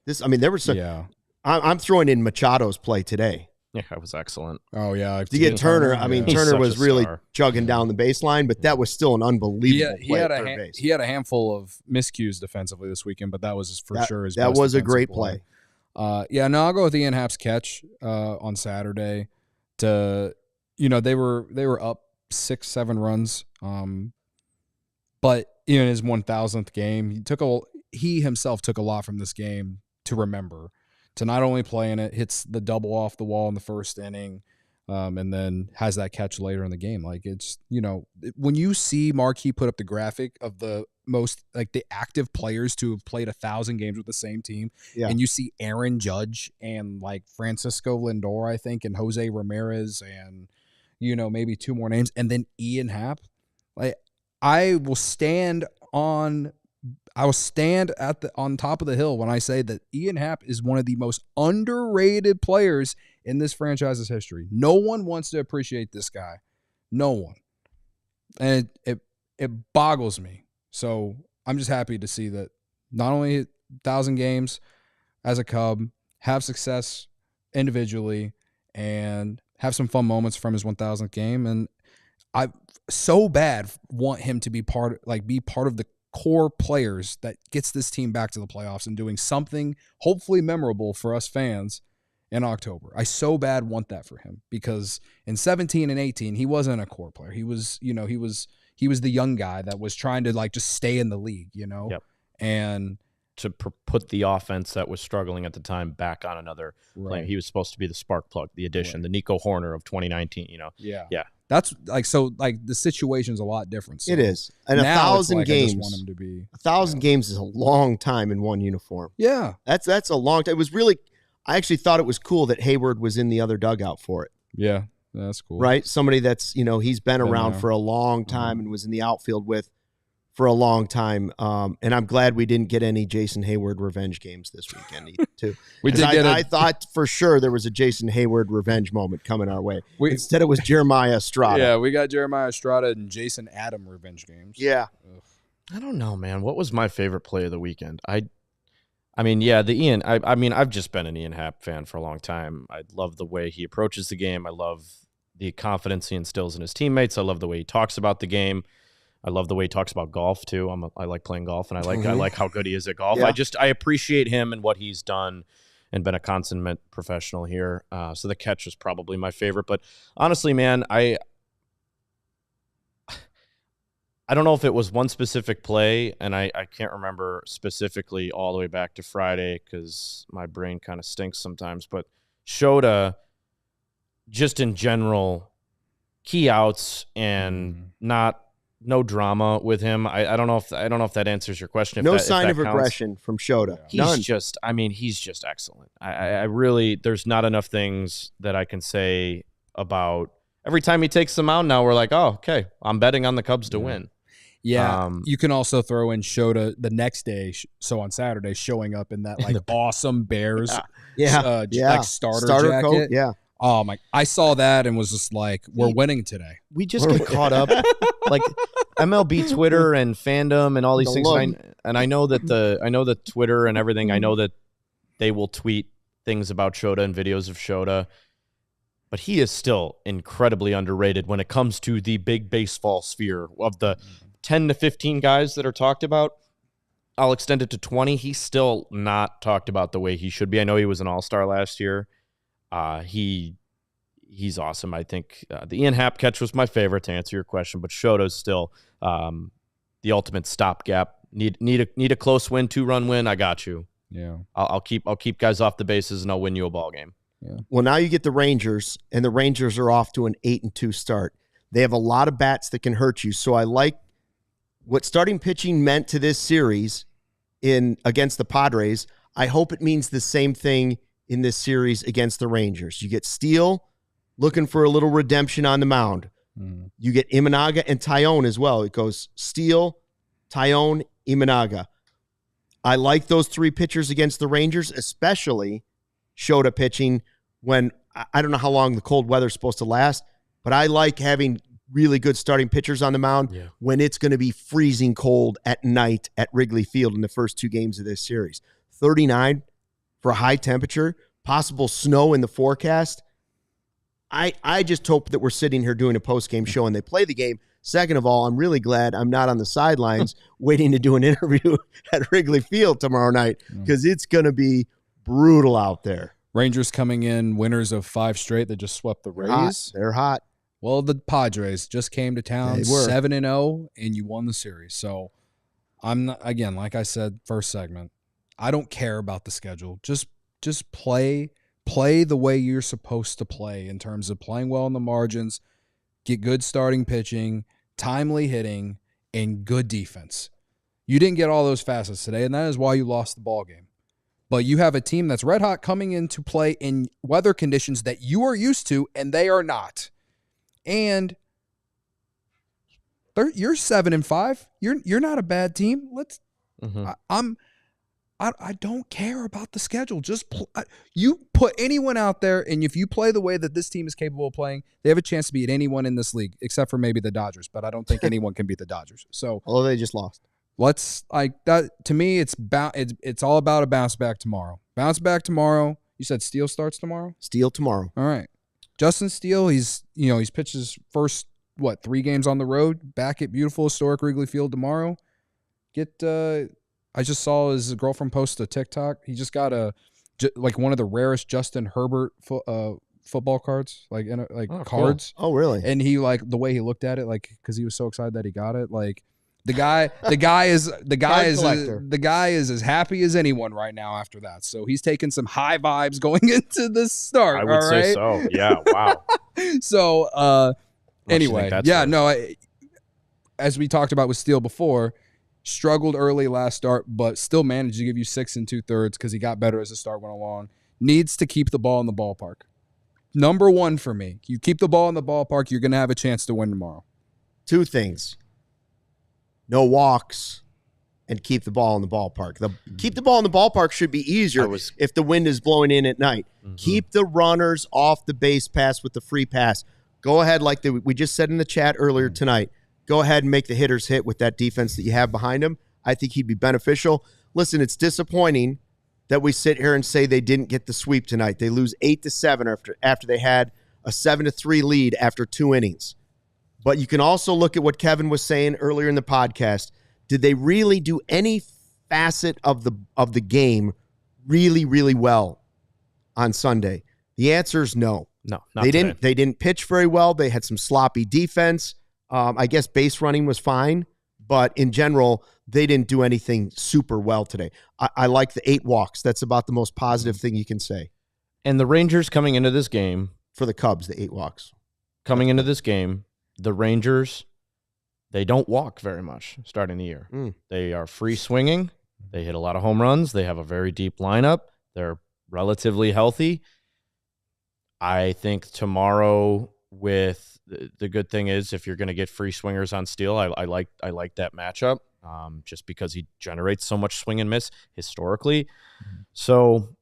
There was some. Yeah. I'm throwing in Machado's play today. Yeah, that was excellent. Oh, yeah. To get Turner, Turner was really chugging down down the baseline, but that was still an unbelievable play had at third base. He had a handful of miscues defensively this weekend, but that was for sure his that best was a defensive great play. I'll go with Ian Happ's catch on Saturday. They were up 6-7 runs, but in his 1,000th game, he himself took a lot from this game to remember. To not only play in it, hits the double off the wall in the first inning, and then has that catch later in the game. Like it's, when you see Marquee put up the graphic of the most the active players to have played 1,000 games with the same team, and you see Aaron Judge and Francisco Lindor, I think, and Jose Ramirez and maybe two more names, and then Ian Happ. I will stand on top of the hill when I say that Ian Happ is one of the most underrated players in this franchise's history. No one wants to appreciate this guy. No one. And it boggles me. So I'm just happy to see that not only 1,000 games as a Cub, have success individually, and have some fun moments from his 1,000th game. And I so bad want him to be part of the core players that gets this team back to the playoffs and doing something hopefully memorable for us fans in October. I so bad want that for him because in 17 and 18 he wasn't a core player. He was the young guy that was trying to just stay in the league, Yep. And to put the offense that was struggling at the time back on another plane. He was supposed to be the spark plug, the addition, the Nico Horner of 2019, Yeah. That's the situation's a lot different. So it is. And 1,000 games. I just want him to be 1,000 games is a long time in one uniform. Yeah. That's a long time. It was really, I actually thought it was cool that Hayward was in the other dugout for it. Yeah. That's cool. Right? Somebody that's, he's been around for a long time and was in the outfield with for a long time. And I'm glad we didn't get any Jason Hayward revenge games this weekend too. I thought for sure there was a Jason Hayward revenge moment coming our way. Instead it was Jeremiah Estrada. Yeah, we got Jeremiah Estrada and Jason Adam revenge games. Yeah. Ugh. I don't know, man. What was my favorite play of the weekend? The Ian. I've just been an Ian Happ fan for a long time. I love the way he approaches the game. I love the confidence he instills in his teammates. I love the way he talks about the game. I love the way he talks about golf too. I like playing golf, and I like how good he is at golf. Yeah. I appreciate him and what he's done, and been a consummate professional here. So the catch was probably my favorite. But honestly, man, I don't know if it was one specific play, and I can't remember specifically all the way back to Friday because my brain kind of stinks sometimes. But Shota, just in general, key outs and no drama with him. I don't know if that answers your question. No sign of aggression from Shota. He's just excellent. I really, there's not enough things that I can say about every time he takes them out. Now we're like, oh, okay, I'm betting on the Cubs to win. Yeah, you can also throw in Shota the next day. So on Saturday, showing up in that awesome Bears, starter jacket. Coat. Yeah. Oh my! I saw that and was just like, "We're winning today." We just get caught up, like MLB Twitter and fandom and all these things. And I know that Twitter and everything. I know that they will tweet things about Shota and videos of Shota, but he is still incredibly underrated when it comes to the big baseball sphere. Of the 10 to 15 guys that are talked about, I'll extend it to 20. He's still not talked about the way he should be. I know he was an all-star last year. He's awesome. I think the Ian Happ catch was my favorite, to answer your question, but Shota's still the ultimate stopgap Need a close win, 2-run win. I got you. Yeah. I'll keep guys off the bases, and I'll win you a ball game. Yeah. Well, now you get the Rangers, and the Rangers are off to an 8-2 start. They have a lot of bats that can hurt you. So I like what starting pitching meant to this series against the Padres. I hope it means the same thing in this series against the Rangers. You get Steele looking for a little redemption on the mound. You get Imanaga and Tyone as well. It goes Steele, Tyone, Imanaga. I like those three pitchers against the Rangers, especially Shota pitching when I don't know how long the cold weather's supposed to last, but I like having really good starting pitchers on the mound when it's going to be freezing cold at night at Wrigley Field in the first 2 games of this series. 39 for a high temperature, possible snow in the forecast. I just hope that we're sitting here doing a post-game show and they play the game. Second of all, I'm really glad I'm not on the sidelines waiting to do an interview at Wrigley Field tomorrow night because it's going to be brutal out there. Rangers coming in winners of 5 straight that just swept the Rays. They're hot. Well, the Padres just came to town 7-0, and you won the series. So I'm not, again, like I said, first segment, I don't care about the schedule. Just play the way you're supposed to play in terms of playing well in the margins, get good starting pitching, timely hitting, and good defense. You didn't get all those facets today, and that is why you lost the ball game. But you have a team that's red hot coming into play in weather conditions that you are used to, and they are not. And you're 7-5. You're not a bad team. I don't care about the schedule. Just you put anyone out there, and if you play the way that this team is capable of playing, they have a chance to beat anyone in this league, except for maybe the Dodgers. But I don't think anyone can beat the Dodgers. So, although they just lost. Let's that. To me, it's all about a bounce back tomorrow. Bounce back tomorrow. You said Steele starts tomorrow. Steele tomorrow. All right, Justin Steele. He's pitched his first 3 games on the road back at beautiful historic Wrigley Field tomorrow. I just saw his girlfriend post a TikTok. He just got one of the rarest Justin Herbert football cards, cards. Cool. Oh, really? And he the way he looked at it, because he was so excited that he got it. The guy is as happy as anyone right now after that. So he's taking some high vibes going into this start. I would say so. Yeah. Wow. So anyway, as we talked about with Steele before. Struggled early last start, but still managed to give you 6 2/3 because he got better as the start went along. Needs to keep the ball in the ballpark. Number 1 for me. You keep the ball in the ballpark, you're going to have a chance to win tomorrow. 2 things. No walks and keep the ball in the ballpark. Keep the ball in the ballpark should be easier if the wind is blowing in at night. Mm-hmm. Keep the runners off the base pass with the free pass. Go ahead, we just said in the chat earlier tonight. Go ahead and make the hitters hit with that defense that you have behind him. I think he'd be beneficial. Listen, it's disappointing that we sit here and say they didn't get the sweep tonight. They lose 8-7 after they had a 7-3 lead after 2 innings. But you can also look at what Kevin was saying earlier in the podcast. Did they really do any facet of the game really, really well on Sunday? The answer is no. No, they didn't. They didn't pitch very well. They had some sloppy defense. I guess base running was fine, but in general, they didn't do anything super well today. I like the 8 walks. That's about the most positive thing you can say. And the Rangers coming into this game. For the Cubs, the 8 walks. Coming into this game, the Rangers, they don't walk very much starting the year. They are free swinging. They hit a lot of home runs. They have a very deep lineup. They're relatively healthy. I think tomorrow the good thing is if you're going to get free swingers on Steele, I like that matchup just because he generates so much swing and miss historically. So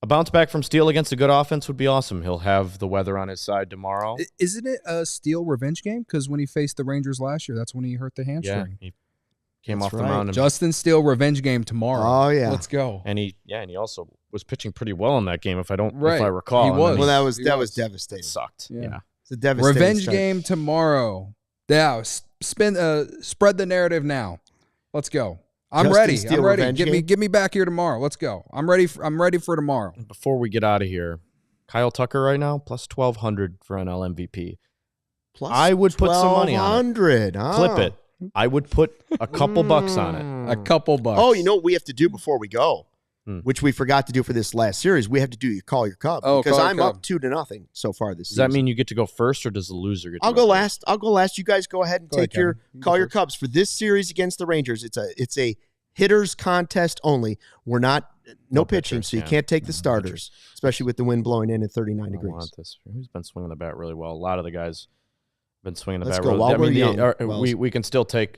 a bounce back from Steele against a good offense would be awesome. He'll have the weather on his side tomorrow. Isn't it a Steele revenge game? Because when he faced the Rangers last year, that's when he hurt the hamstring. Yeah, he came off the mound. Justin Steele revenge game tomorrow. Oh yeah, let's go. And he also was pitching pretty well in that game. If I recall, he was. Well, that was devastating. It sucked. Yeah. It's a devastating revenge start. game tomorrow. Yeah, spread the narrative now. Let's go. I'm ready. Get me back here tomorrow. Let's go. I'm ready for tomorrow. Before we get out of here, Kyle Tucker right now plus 1,200 for NL MVP. Plus I would put some money on it. Huh? Flip it. I would put a couple bucks on it. A couple bucks. Oh, you know what we have to do before we go, which we forgot to do for this last series? We have to do Call Your Cub because I'm up 2-0 so far this season. Does that mean you get to go first, or does the loser get to I'll go last. I'll go last. You guys go ahead and take your Call Your Cubs for this series against the Rangers. It's a hitters contest only. We're not no pitching, so you can't take the starters, especially with the wind blowing in at 39 degrees. Who's been swinging the bat really well? A lot of the guys have been swinging the Let's bat go. really While well. we're young, we can still take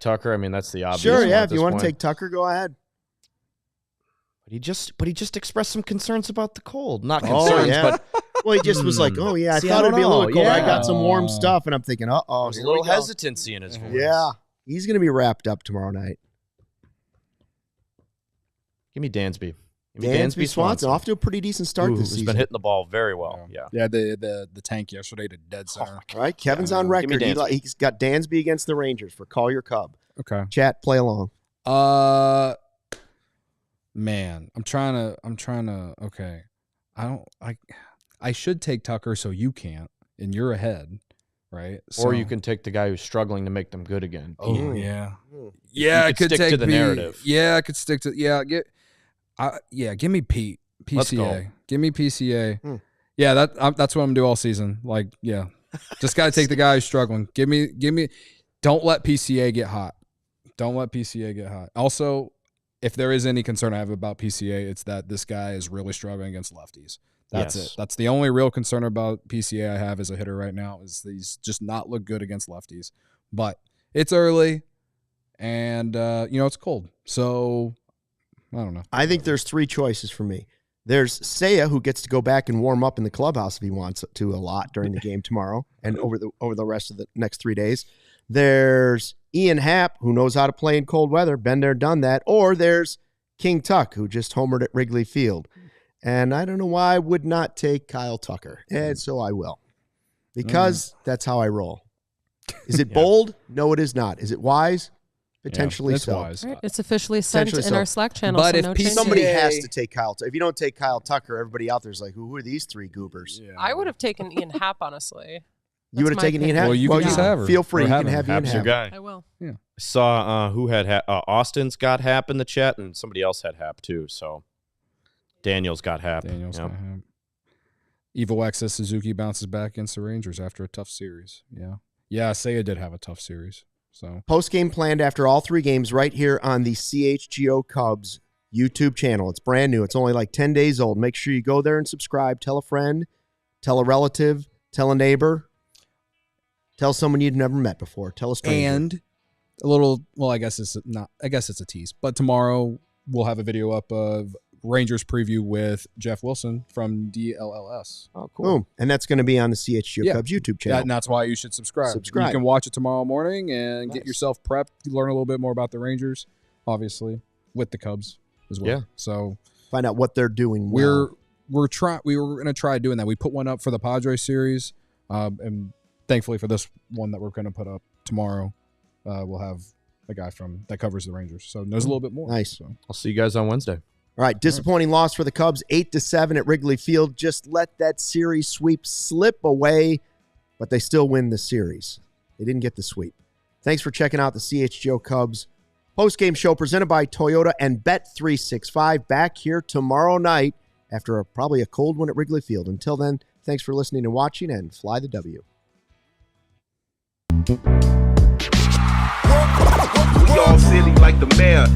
Tucker. I mean, that's the obvious. Sure, one yeah. at If you this want point. to take Tucker, go ahead. But he just expressed some concerns about the cold. Not concerns, but well, he just was like, "Oh yeah, I See, thought I it'd be a don't little know. cold. I Yeah. got some warm stuff," and I'm thinking, "Uh-oh, there's a little hesitancy in his voice. Yeah, he's gonna be wrapped up tomorrow night. Give me Dansby. Dansby Swanson off to a pretty decent start this He's season. been hitting the ball very well. Yeah. the tank yesterday to dead center. All right, Kevin's on Give record. me Dansby. He's got Dansby against the Rangers for Call Your Cub. Okay. Chat, play along. Man, I'm trying to. Okay, I should take Tucker, so you can't, and you're ahead, right? Or you can take the guy who's struggling to make them good again. Oh yeah, You I could stick take to the Pete. narrative. Yeah, I could stick to give me Pete. PCA. Let's go. Give me PCA. Yeah, that's what I'm gonna do all season. Like, yeah, just gotta take the guy who's struggling. Give me. Don't let PCA get hot. Don't let PCA get hot. Also, if there is any concern I have about PCA, it's that this guy is really struggling against lefties. That's it. That's the only real concern about PCA I have as a hitter right now is that he's just not look good against lefties. But it's early, and it's cold, so I don't know. I think there's three choices for me. There's Seiya, who gets to go back and warm up in the clubhouse if he wants to a lot during the game tomorrow and over the rest of the next 3 days. There's Ian Happ, who knows how to play in cold weather. Been there, done that. Or there's King Tuck, who just homered at Wrigley Field. And I don't know why I would not take Kyle Tucker. And so I will. Because that's how I roll. Is it bold? No, it is not. Is it wise? Potentially it's so. wise. All right, it's officially sent Potentially in so. our Slack channel. But so if no P- changes. Somebody has to take Kyle Tucker. If you don't take Kyle Tucker, everybody out there is like, who are these three goobers? Yeah. I would have taken Ian Happ, honestly. You would have That's my taken Ian opinion. Happ? Well, you can just have her. Feel free. Or You have can him. have Ian Happ's your Happ. guy. I will. Yeah. Saw who had Austin's got Hap in the chat, and somebody else had Hap too. So Daniel's got Hap. Daniel's Yep. gonna have. Evil Access Suzuki bounces back against the Rangers after a tough series. Yeah, Seiya did have a tough series. So Post-game planned after all three games right here on the CHGO Cubs YouTube channel. It's brand new. It's only like 10 days old. Make sure you go there and subscribe. Tell a friend, tell a relative, tell a neighbor, tell someone you've never met before. Tell a stranger. and a little. Well, I guess it's a tease. But tomorrow we'll have a video up of Rangers preview with Jeff Wilson from DLLS. Oh, cool. Boom. And that's going to be on the CHGO Cubs YouTube channel. And that's why you should subscribe. Subscribe. You can watch it tomorrow morning and get Nice. yourself prepped. Learn a little bit more about the Rangers, obviously, with the Cubs as well. Yeah. So Find out what they're doing well. we were going to try doing that. We put one up for the Padres series, and thankfully for this one that we're going to put up tomorrow, we'll have a guy that covers the Rangers, so knows a little bit more. Nice. So. I'll see you guys on Wednesday. All right, disappointing loss for the Cubs, 8-7 at Wrigley Field. Just let that series sweep slip away, but they still win the series. They didn't get the sweep. Thanks for checking out the CHGO Cubs post-game show presented by Toyota and Bet365. Back here tomorrow night after probably a cold one at Wrigley Field. Until then, thanks for listening and watching, and fly the W. We all silly like the mayor.